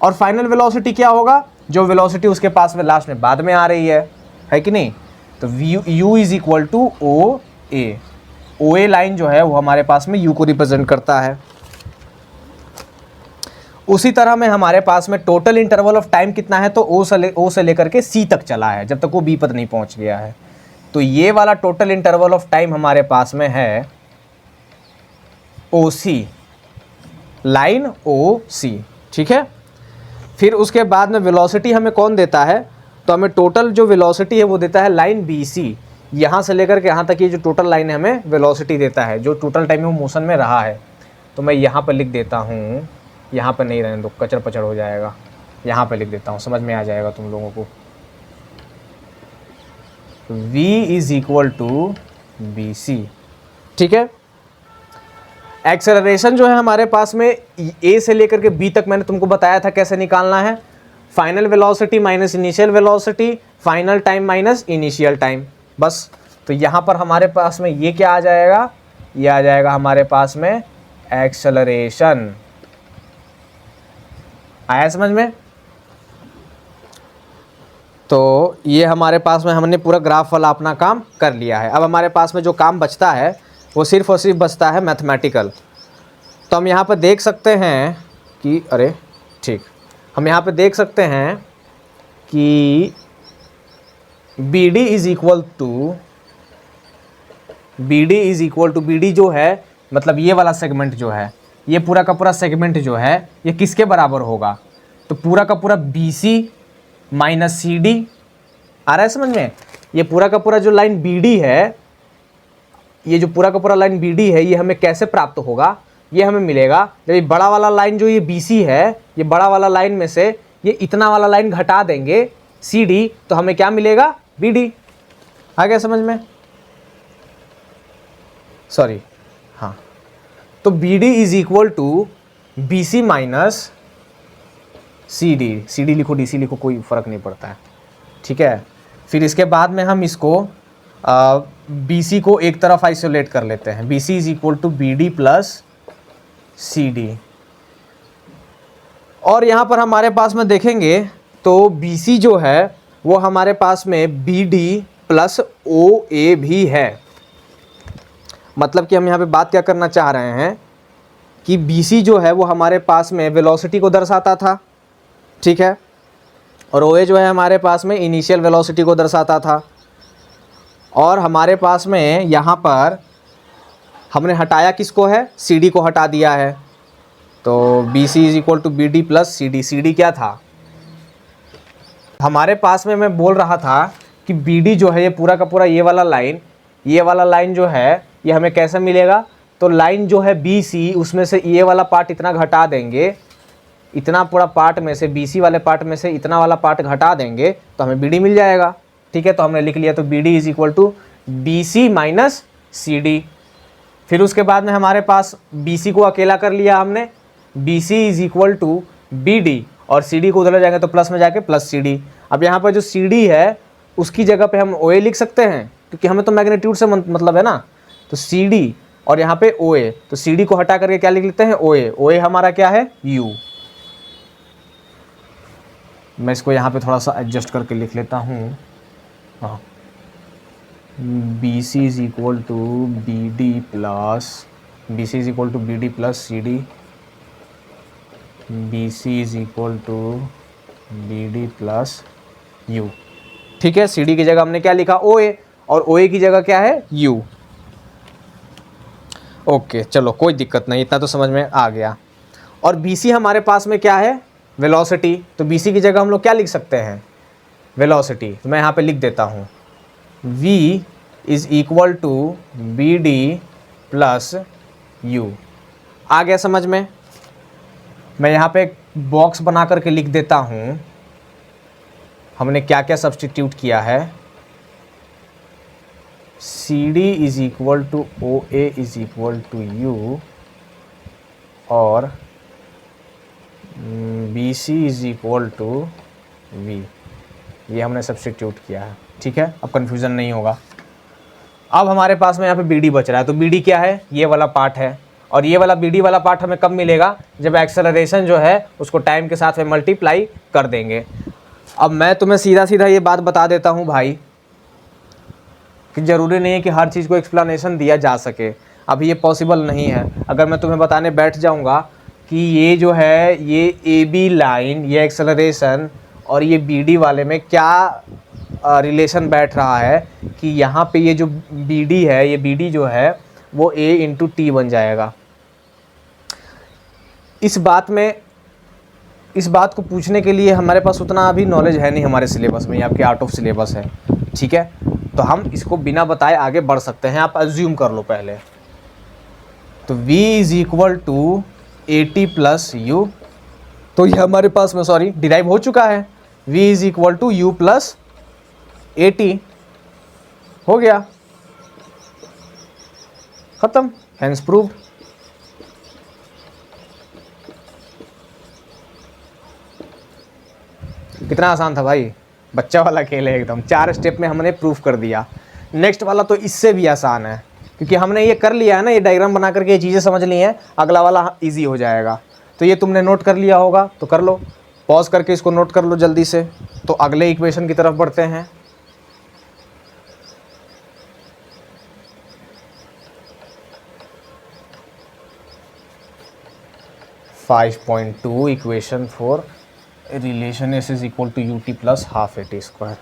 और फाइनल वेलोसिटी क्या होगा, जो वेलोसिटी उसके पास में लास्ट में बाद में आ रही है कि नहीं। तो u is equal to O A, O A line जो है वो हमारे पास में u को रिप्रेजेंट करता है। उसी तरह में हमारे पास में टोटल इंटरवल ऑफ टाइम कितना है, तो ओ से लेकर के सी तक चला है, जब तक वो बी पर नहीं पहुंच गया है। तो ये वाला टोटल इंटरवल ऑफ टाइम हमारे पास में है ओ सी, लाइन ओ सी, ठीक है। फिर उसके बाद में वेलोसिटी हमें कौन देता है, तो हमें टोटल जो वेलोसिटी है वो देता है लाइन बी सी। यहाँ से लेकर के यहाँ तक ये जो टोटल लाइन है हमें वेलोसिटी देता है, जो टोटल टाइम में वो मोशन में रहा है। तो मैं यहाँ पर लिख देता हूँ, यहाँ पर नहीं रहने दो, कचर पचड़ हो जाएगा, यहाँ पर लिख देता हूँ, समझ में आ जाएगा तुम लोगों को। v is equal to B C, ठीक है। एक्सेलरेशन जो है हमारे पास में a से लेकर के b तक मैंने तुमको बताया था कैसे निकालना है, final velocity minus initial velocity, final time minus initial time, बस। तो यहाँ पर हमारे पास में ये क्या आ जाएगा, ये आ जाएगा हमारे पास में एक्सेलरेशन। आया समझ में? तो ये हमारे पास में हमने पूरा ग्राफ वाला अपना काम कर लिया है। अब हमारे पास में जो काम बचता है वो सिर्फ और सिर्फ बचता है मैथमेटिकल। तो हम यहाँ पर देख सकते हैं कि हम यहाँ पे देख सकते हैं कि B D is equal to B D जो है, मतलब ये वाला सेगमेंट जो है, ये पूरा का पूरा सेगमेंट जो है ये किसके बराबर होगा, तो पूरा का पूरा B C minus C D. आ रहा है समझ में? ये पूरा का पूरा जो लाइन बी डी है, ये जो पूरा का पूरा लाइन बी डी है, ये हमें कैसे प्राप्त होगा, ये हमें मिलेगा जब ये बड़ा वाला लाइन जो ये बी सी है, ये बड़ा वाला लाइन में से ये इतना वाला लाइन घटा देंगे सी डी, तो हमें क्या मिलेगा, बी डी। आ गया समझ में? सॉरी, हाँ। तो B D is equal to B C minus C D लिखो, डी सी लिखो, कोई फ़र्क नहीं पड़ता है, ठीक है। फिर इसके बाद में हम इसको बी सी को एक तरफ आइसोलेट कर लेते हैं, B C is equal to B D plus C D. और यहाँ पर हमारे पास में देखेंगे तो बी सी जो है वो हमारे पास में बी डी प्लस ओ ए भी है। मतलब कि हम यहाँ पे बात क्या करना चाह रहे हैं कि बी सी जो है वो हमारे पास में वेलोसिटी को दर्शाता था, ठीक है, और ओ ए जो है हमारे पास में इनिशियल वेलोसिटी को दर्शाता था। और हमारे पास में यहाँ पर हमने हटाया किसको है, सी डी को हटा दिया है। तो B C is equal to B D plus C D. C D क्या था हमारे पास में, मैं बोल रहा था कि बी डी जो है ये पूरा का पूरा ये वाला लाइन जो है ये हमें कैसे मिलेगा, तो लाइन जो है बी सी, उसमें से ये वाला पार्ट इतना घटा देंगे, इतना पूरा पार्ट में से बी सी वाले पार्ट में से इतना वाला पार्ट घटा देंगे तो हमें बी डी मिल जाएगा, ठीक है। तो हमने लिख लिया, तो B D is equal to B C minus C D. फिर उसके बाद में हमारे पास बी सी को अकेला कर लिया हमने, B C is equal to B D, और सी डी को उधर ले जाएंगे तो प्लस में जाके प्लस सी डी। अब यहाँ पर जो सी डी है उसकी जगह पे हम ओ ए लिख सकते हैं, क्योंकि हमें तो मैग्नीट्यूड से मतलब है ना। तो सी डी और यहाँ पे ओ ए, तो सी डी को हटा करके क्या लिख लेते हैं, ओ ए। ओ ए हमारा क्या है, यू। मैं इसको यहाँ पे थोड़ा सा एडजस्ट करके लिख लेता हूँ। हाँ, B C is equal to B D plus, B C is equal to B D plus C D, B C is equal to B D plus u. ठीक है, सी डी की जगह हमने क्या लिखा, ओ ए, और ओ ए की जगह क्या है, यू। ओके, चलो कोई दिक्कत नहीं, इतना तो समझ में आ गया। और बी सी हमारे पास में क्या है, वेलोसिटी। तो बी सी की जगह हम लोग क्या लिख सकते हैं, वेलोसिटी। तो मैं यहाँ पे लिख देता हूँ v is equal to B D plus u. आ गया समझ में। मैं यहाँ पे एक बॉक्स बना करके लिख देता हूँ हमने क्या क्या सब्स्टिट्यूट किया है। C D is equal to O A is equal to u, और B C is equal to v, ये हमने सब्स्टिट्यूट किया है। ठीक है, अब कन्फ्यूज़न नहीं होगा। अब हमारे पास में यहाँ पे बी डी बच रहा है, तो बी डी क्या है, ये वाला पार्ट है, और ये वाला बी डी वाला पार्ट हमें कब मिलेगा, जब एक्सेलरेशन जो है उसको टाइम के साथ में मल्टीप्लाई कर देंगे। अब मैं तुम्हें सीधा सीधा ये बात बता देता हूँ भाई, कि ज़रूरी नहीं है कि हर चीज़ को एक्सप्लेनेशन दिया जा सके, अभी ये पॉसिबल नहीं है। अगर मैं तुम्हें बताने बैठ जाऊँगा कि ये जो है, ये ए बी लाइन, ये एक्सेलरेशन और ये बी डी वाले में क्या रिलेशन बैठ रहा है, कि यहाँ पे ये जो बी डी है, ये बी डी जो है वो a इंटू टी बन जाएगा। इस बात को पूछने के लिए हमारे पास उतना अभी नॉलेज है नहीं हमारे सिलेबस में, ये आपके आउट ऑफ सिलेबस है। ठीक है, तो हम इसको बिना बताए आगे बढ़ सकते हैं, आप अज्यूम कर लो पहले। तो v is equal to a t plus u, तो ये हमारे पास में सॉरी डिराइव हो चुका है। v is equal to u plus a t, हो गया, खत्म, हेंस प्रूव्ड। कितना आसान था भाई, बच्चा वाला खेल है एकदम, 4 स्टेप में हमने प्रूफ कर दिया। नेक्स्ट वाला तो इससे भी आसान है, क्योंकि हमने ये कर लिया है ना, ये डायग्राम बना करके ये चीज़ें समझ ली हैं, अगला वाला इजी हो जाएगा। तो ये तुमने नोट कर लिया होगा तो कर लो, पॉज करके इसको नोट कर लो जल्दी से। तो अगले इक्वेशन की तरफ बढ़ते हैं। Equation 4, relation s is equal to u t plus half a t square.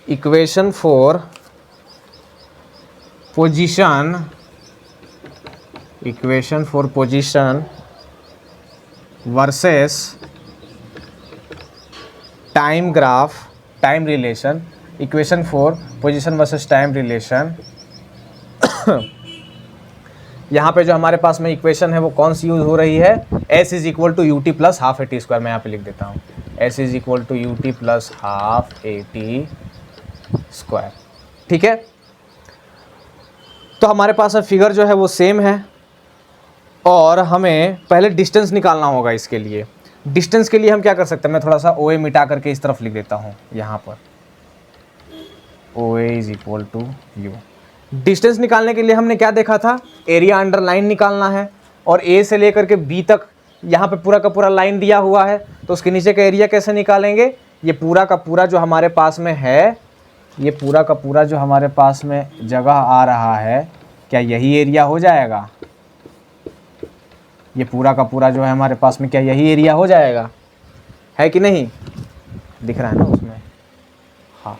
Equation 4 position, equation 4 position versus time graph, time relation. Equation 4 position versus time relation. यहाँ पे जो हमारे पास में इक्वेशन है वो कौन सी यूज़ हो रही है, s is equal to u t plus half a t square. मैं यहाँ पे लिख देता हूँ s is equal to u t plus half a t square. ठीक है, तो हमारे पास फिगर जो है वो सेम है, और हमें पहले डिस्टेंस निकालना होगा। इसके लिए डिस्टेंस के लिए हम क्या कर सकते हैं, मैं थोड़ा सा ओ ए मिटा करके इस तरफ लिख देता हूँ यहाँ पर, O A is equal to u. Distance निकालने के लिए हमने क्या देखा था, एरिया अंडर लाइन निकालना है, और ए से लेकर के बी तक यहाँ पे पूरा का पूरा लाइन दिया हुआ है, तो उसके नीचे का एरिया कैसे निकालेंगे, ये पूरा का पूरा जो हमारे पास में है, ये पूरा का पूरा जो हमारे पास में जगह आ रहा है, क्या यही एरिया हो जाएगा, ये पूरा का पूरा जो है हमारे पास में क्या यही एरिया हो जाएगा, है कि नहीं, दिख रहा है ना उसमें, हाँ।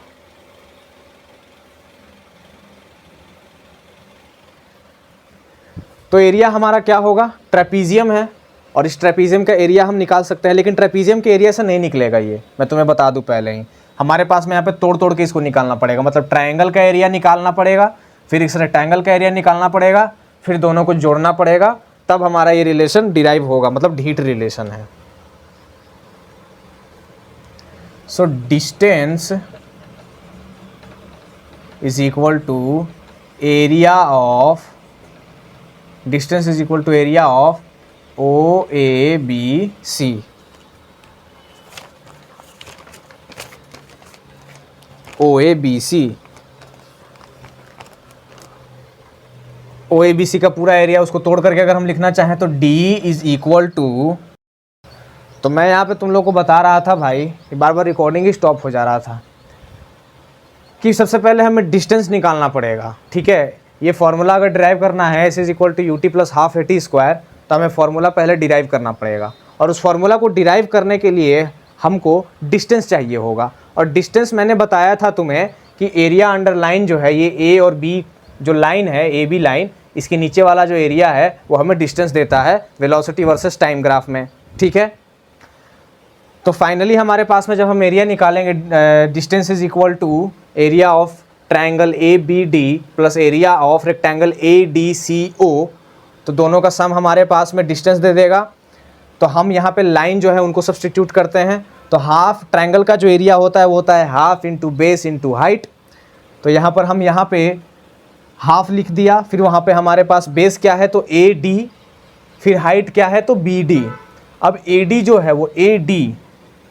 तो एरिया हमारा क्या होगा, ट्रेपीजियम है, और इस ट्रेपीजियम का एरिया हम निकाल सकते हैं, लेकिन ट्रेपीजियम के एरिया से नहीं निकलेगा ये, मैं तुम्हें बता दूं पहले ही। हमारे पास में यहाँ पे तोड़ तोड़ के इसको निकालना पड़ेगा, मतलब ट्रायंगल का एरिया निकालना पड़ेगा, फिर इस रेक्टेंगल का एरिया निकालना पड़ेगा, फिर दोनों को जोड़ना पड़ेगा, तब हमारा ये रिलेशन डिराइव होगा, मतलब ढीठ रिलेशन है। So distance is equal to area of distance is equal to area of O A B C. O A B C, O A B C का पूरा एरिया, उसको तोड़ करके अगर हम लिखना चाहें तो D इज इक्वल टू, तो मैं यहाँ पे तुम लोग को बता रहा था भाई कि बार बार रिकॉर्डिंग ही स्टॉप हो जा रहा था, कि सबसे पहले हमें डिस्टेंस निकालना पड़ेगा। ठीक है, ये फॉर्मूला अगर डिराइव करना है S is equal to u t plus half a t square, तो हमें फॉर्मूला पहले डिराइव करना पड़ेगा, और उस फॉर्मूला को डिराइव करने के लिए हमको डिस्टेंस चाहिए होगा। और डिस्टेंस मैंने बताया था तुम्हें कि एरिया अंडर लाइन जो है, ये ए और बी जो लाइन है, ए बी लाइन, इसके नीचे वाला जो एरिया है वो हमें डिस्टेंस देता है वेलोसिटी वर्सेस टाइम ग्राफ में। ठीक है, तो फाइनली हमारे पास में जब हम एरिया निकालेंगे, distance is equal to area of triangle A B D plus area of rectangle A D C O, तो दोनों का सम हमारे पास में डिस्टेंस दे देगा। तो हम यहाँ पे लाइन जो है उनको सब्स्टिट्यूट करते हैं, तो हाफ ट्रायंगल का जो एरिया होता है वो होता है half into base into height. तो यहाँ पर हम यहाँ पे हाफ लिख दिया, फिर वहाँ पे हमारे पास बेस क्या है तो ए डी, फिर हाइट क्या है तो बी डी। अब ए डी जो है वो ए डी,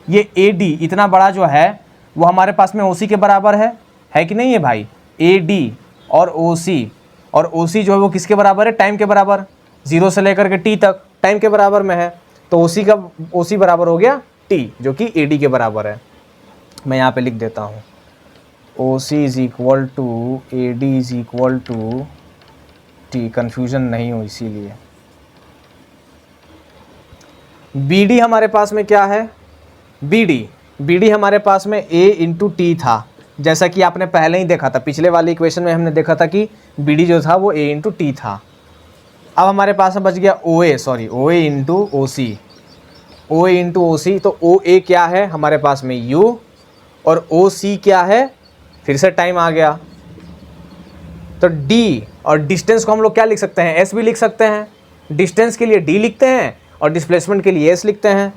ये ए डी इतना बड़ा जो है वो हमारे पास में ओ सी के बराबर है कि नहीं है भाई? ए डी और ओ सी, और ओ सी जो है वो किसके बराबर है? टाइम के बराबर, 0 से लेकर के टी तक टाइम के बराबर में है। तो ओ सी बराबर हो गया टी, जो कि ए डी के बराबर है। मैं यहाँ पे लिख देता हूँ, O C is equal to A D is equal to t, confusion नहीं हो इसीलिए। बी डी हमारे पास में क्या है? बी डी हमारे पास में ए इंटू टी था, जैसा कि आपने पहले ही देखा था, पिछले वाली इक्वेशन में हमने देखा था कि बी डी जो था वो ए इंटू टी था। अब हमारे पास में बच गया ओ ए इंटू ओ सी, ओ ए इंटू ओ सी। तो ओ ए क्या है हमारे पास में? यू, और ओ सी क्या है? फिर से टाइम आ गया। तो डी और डिस्टेंस को हम लोग क्या लिख सकते हैं? एस भी लिख सकते हैं। डिस्टेंस के लिए डी लिखते हैं और डिस्प्लेसमेंट के लिए एस लिखते हैं।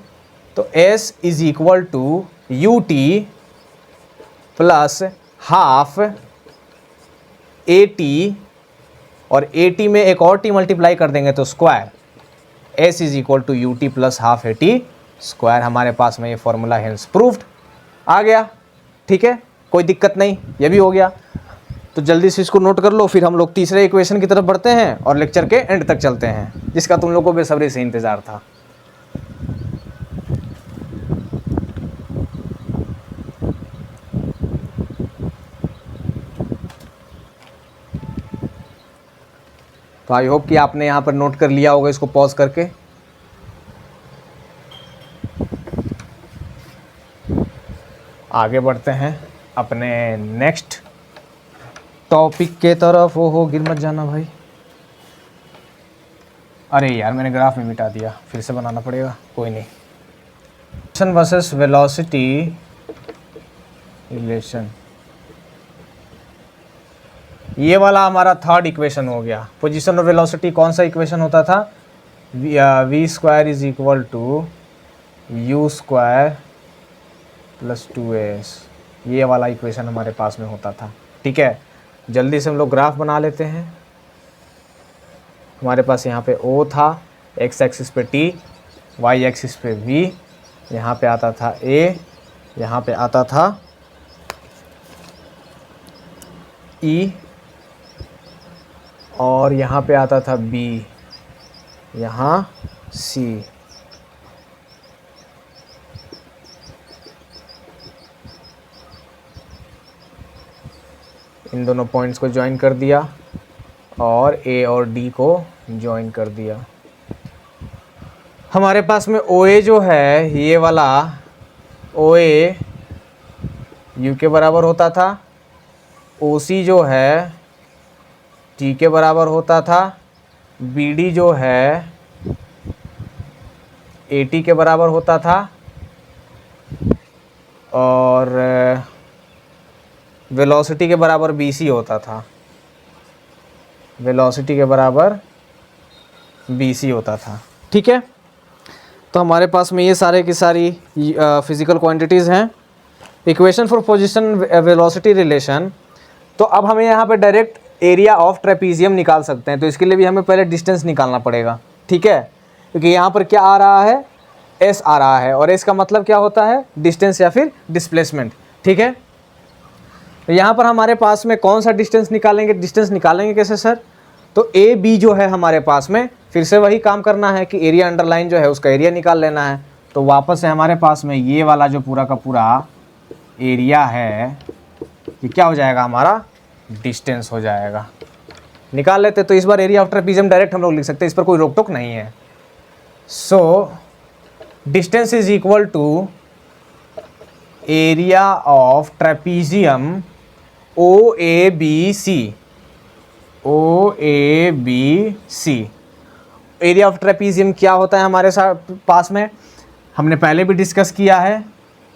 तो s is equal to u t plus half a t, और ए टी में एक और टी मल्टीप्लाई कर देंगे तो square, s is equal to u t plus half a t square. हमारे पास में ये फॉर्मूला हेंस प्रूव्ड आ गया। ठीक है, कोई दिक्कत नहीं, ये भी हो गया। तो जल्दी से इसको नोट कर लो, फिर हम लोग तीसरे इक्वेशन की तरफ बढ़ते हैं और लेक्चर के एंड तक चलते हैं, जिसका तुम लोग को बेसब्री से इंतज़ार था। तो आई होप कि आपने यहाँ पर नोट कर लिया होगा इसको पॉज करके। आगे बढ़ते हैं अपने नेक्स्ट टॉपिक के तरफ। हो गिर मत जाना भाई। अरे यार, मैंने ग्राफ में मिटा दिया, फिर से बनाना पड़ेगा, कोई नहीं। पोजीशन वर्सेस वेलोसिटी रिलेशन, ये वाला हमारा थर्ड इक्वेशन हो गया। पोजीशन और वेलोसिटी कौन सा इक्वेशन होता था? V square is equal to u square plus 2as, ये वाला इक्वेशन हमारे पास में होता था। ठीक है, जल्दी से हम लोग ग्राफ बना लेते हैं। हमारे पास यहाँ पे O था, x एक्सिस पे T, y एक्सिस पे V, यहाँ पे आता था A, यहाँ पे आता था E, और यहाँ पे आता था B, यहाँ C। इन दोनों पॉइंट्स को ज्वाइन कर दिया और A और D को ज्वाइन कर दिया। हमारे पास में OA जो है, ये वाला OA U के बराबर होता था, OC जो है T के बराबर होता था, BD जो है AT के बराबर होता था, और वेलोसिटी के बराबर BC होता था। वेलोसिटी के बराबर BC होता था। ठीक है, तो हमारे पास में ये सारे की सारी फिजिकल क्वांटिटीज़ हैं। Equation for position velocity relation. तो अब हमें यहाँ पे डायरेक्ट एरिया ऑफ ट्रेपीजियम निकाल सकते हैं। तो इसके लिए भी हमें पहले डिस्टेंस निकालना पड़ेगा, ठीक है, क्योंकि यहाँ पर क्या आ रहा है, एस आ रहा है, और एस का मतलब क्या होता है, डिस्टेंस या फिर डिस्प्लेसमेंट, ठीक है। तो यहाँ पर हमारे पास में कौन सा डिस्टेंस निकालेंगे, डिस्टेंस निकालेंगे कैसे सर, तो ए बी जो है हमारे पास में फिर से वही काम करना है कि एरिया अंडरलाइन जो है उसका एरिया निकाल लेना है। तो वापस से हमारे पास में ये वाला जो पूरा का पूरा एरिया है ये क्या हो जाएगा, हमारा डिस्टेंस हो जाएगा। निकाल लेते, तो इस बार एरिया ऑफ ट्रेपीजियम डायरेक्ट हम लोग लिख सकते हैं, इस पर कोई रोक टोक नहीं है। So distance is equal to area of trapezium O A B C, O A B C. Area of trapezium क्या होता है हमारे साथ पास में, हमने पहले भी डिस्कस किया है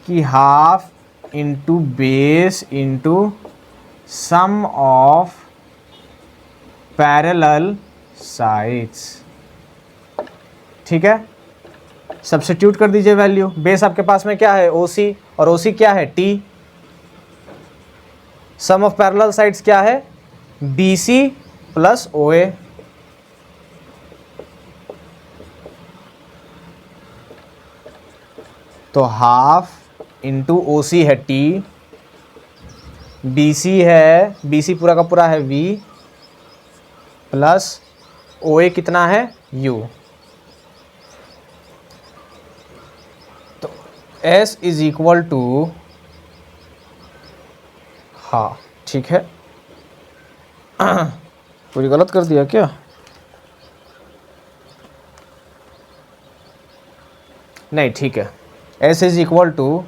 कि half into base into sum of parallel sides, ठीक है। सब्स्टिट्यूट कर दीजिए वैल्यू, बेस आपके पास में क्या है, ओसी, और ओसी क्या है, t. Sum of parallel sides क्या है, बीसी प्लस ओए। तो हाफ इंटू ओ सी है टी, बी सी है, बी सी पूरा का पूरा है वी, प्लस ओ ए कितना है, यू। तो एस इज इक्वल टू, हाँ ठीक है, पूरी गलत कर दिया क्या, नहीं ठीक है, s is equal to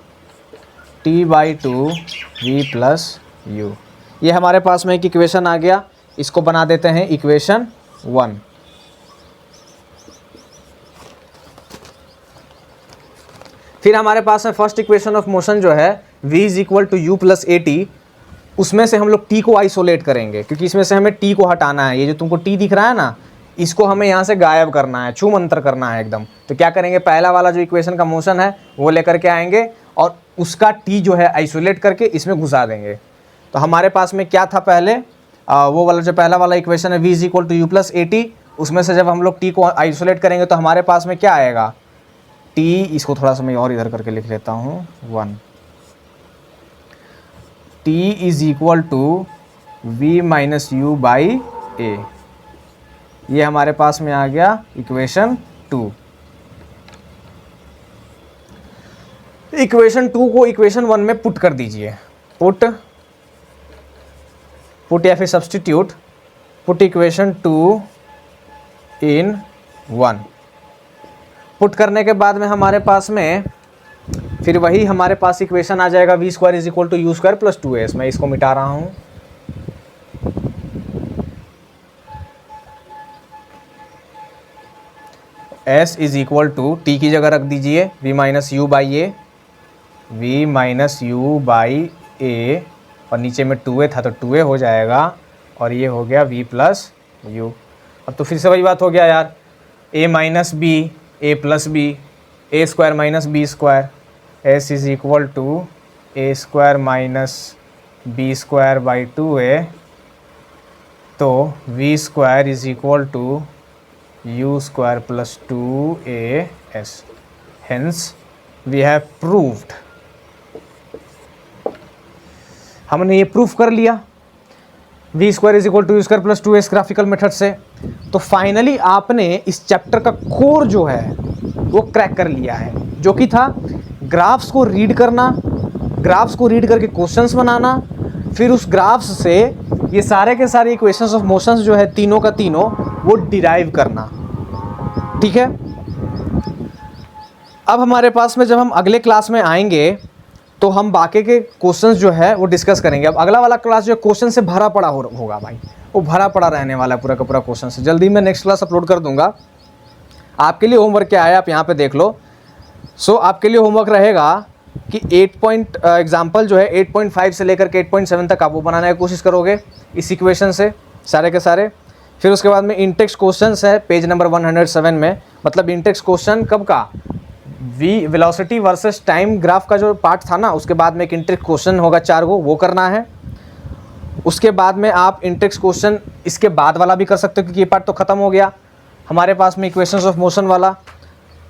t by two v plus u. ये हमारे पास में एक इक्वेशन आ गया, इसको बना देते हैं इक्वेशन 1। फिर हमारे पास में फर्स्ट इक्वेशन ऑफ मोशन जो है v is equal to u plus a t, उसमें से हम लोग t को आइसोलेट करेंगे, क्योंकि इसमें से हमें t को हटाना है। ये जो तुमको t दिख रहा है ना, इसको हमें यहाँ से गायब करना है, छू मंतर करना है एकदम। तो क्या करेंगे, पहला वाला जो इक्वेशन का मोशन है वो लेकर के आएंगे और उसका t जो है आइसोलेट करके इसमें घुसा देंगे। तो हमारे पास में क्या था पहले, वो वाला जो पहला वाला इक्वेशन है v is equal to u plus a t, उसमें से जब हम लोग t को आइसोलेट करेंगे तो हमारे पास में क्या आएगा, t, इसको थोड़ा सा मैं और इधर करके लिख लेता हूँ 1, t is equal to v minus u by a. ये हमारे पास में आ गया इक्वेशन 2। इक्वेशन 2 को इक्वेशन 1 में पुट कर दीजिए, पुट या फिर सब्स्टिट्यूट, पुट इक्वेशन 2 इन 1। पुट करने के बाद में हमारे पास में फिर वही हमारे पास इक्वेशन आ जाएगा v square is equal to u square plus 2s। मैं इसको मिटा रहा हूँ, s is equal to t की जगह रख दीजिए v minus u by a, v minus u by a, और नीचे में 2a था तो 2a हो जाएगा, और ये हो गया v प्लस यू। अब तो फिर से वही बात हो गया यार, a minus b, a plus b, a square minus b square, s is equal to a square minus b square by 2a। तो v square is equal to u square plus 2as। Hence we have proved, हमने ये proof कर लिया v square is equal to u square plus 2s graphical method से। तो finally आपने इस chapter का कोर जो है वो क्रैक कर लिया है, जो कि था ग्राफ्स को रीड करना, ग्राफ्स को रीड करके क्वेश्चंस बनाना, फिर उस ग्राफ्स से ये सारे के सारे इक्वेशंस ऑफ मोशंस जो है तीनों का तीनों वो डिराइव करना, ठीक है। अब हमारे पास में जब हम अगले क्लास में आएंगे तो हम बाकी के क्वेश्चंस जो है वो डिस्कस करेंगे। अब अगला वाला क्लास जो क्वेश्चन से भरा पड़ा होगा भाई, वो भरा पड़ा रहने वाला है पूरा का पूरा क्वेश्चन से। जल्दी मैं नेक्स्ट क्लास अपलोड कर दूंगा। आपके लिए होमवर्क क्या है आप यहाँ पे देख लो। सो आपके लिए होमवर्क रहेगा कि एग्जाम्पल जो है 8.5 से लेकर के 8.7 तक आप वो बनाने की कोशिश करोगे इस इक्वेशन से सारे के सारे। फिर उसके बाद में इंटेक्स क्वेश्चंस है पेज नंबर 107 में, मतलब इंटेक्स क्वेश्चन कब का, वेलोसिटी वर्सेस टाइम ग्राफ का जो पार्ट था ना, उसके बाद में एक इंटेक्स क्वेश्चन होगा 4 गो, वो करना है। उसके बाद में आप इंटेक्स क्वेश्चन इसके बाद वाला भी कर सकते हो, क्योंकि ये पार्ट तो ख़त्म हो गया हमारे पास में इक्वेशंस ऑफ मोशन वाला।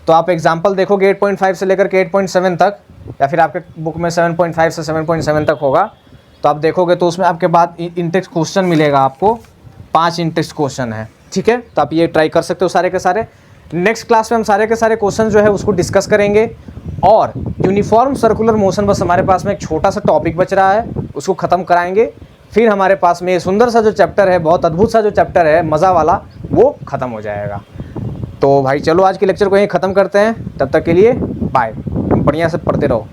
तो आप एग्जांपल देखोगे 8.5 से लेकर के 8.7 तक, या फिर आपके बुक में 7.5 से 7.7 तक होगा, तो आप देखोगे तो उसमें आपके बाद इंटेक्स क्वेश्चन मिलेगा आपको, 5 इंटेक्स क्वेश्चन है, ठीक है। तो आप ये ट्राई कर सकते हो सारे के सारे। नेक्स्ट क्लास में हम सारे के सारे क्वेश्चन जो है उसको डिस्कस करेंगे, और यूनिफॉर्म सर्कुलर मोशन बस हमारे पास में एक छोटा सा टॉपिक बच रहा है, उसको ख़त्म कराएंगे। फिर हमारे पास में ये सुंदर सा जो चैप्टर है, बहुत अद्भुत सा जो चैप्टर है मज़ा वाला, वो ख़त्म हो जाएगा। तो भाई चलो आज के लेक्चर को यहीं ख़त्म करते हैं, तब तक के लिए बाय, बढ़िया से पढ़ते रहो।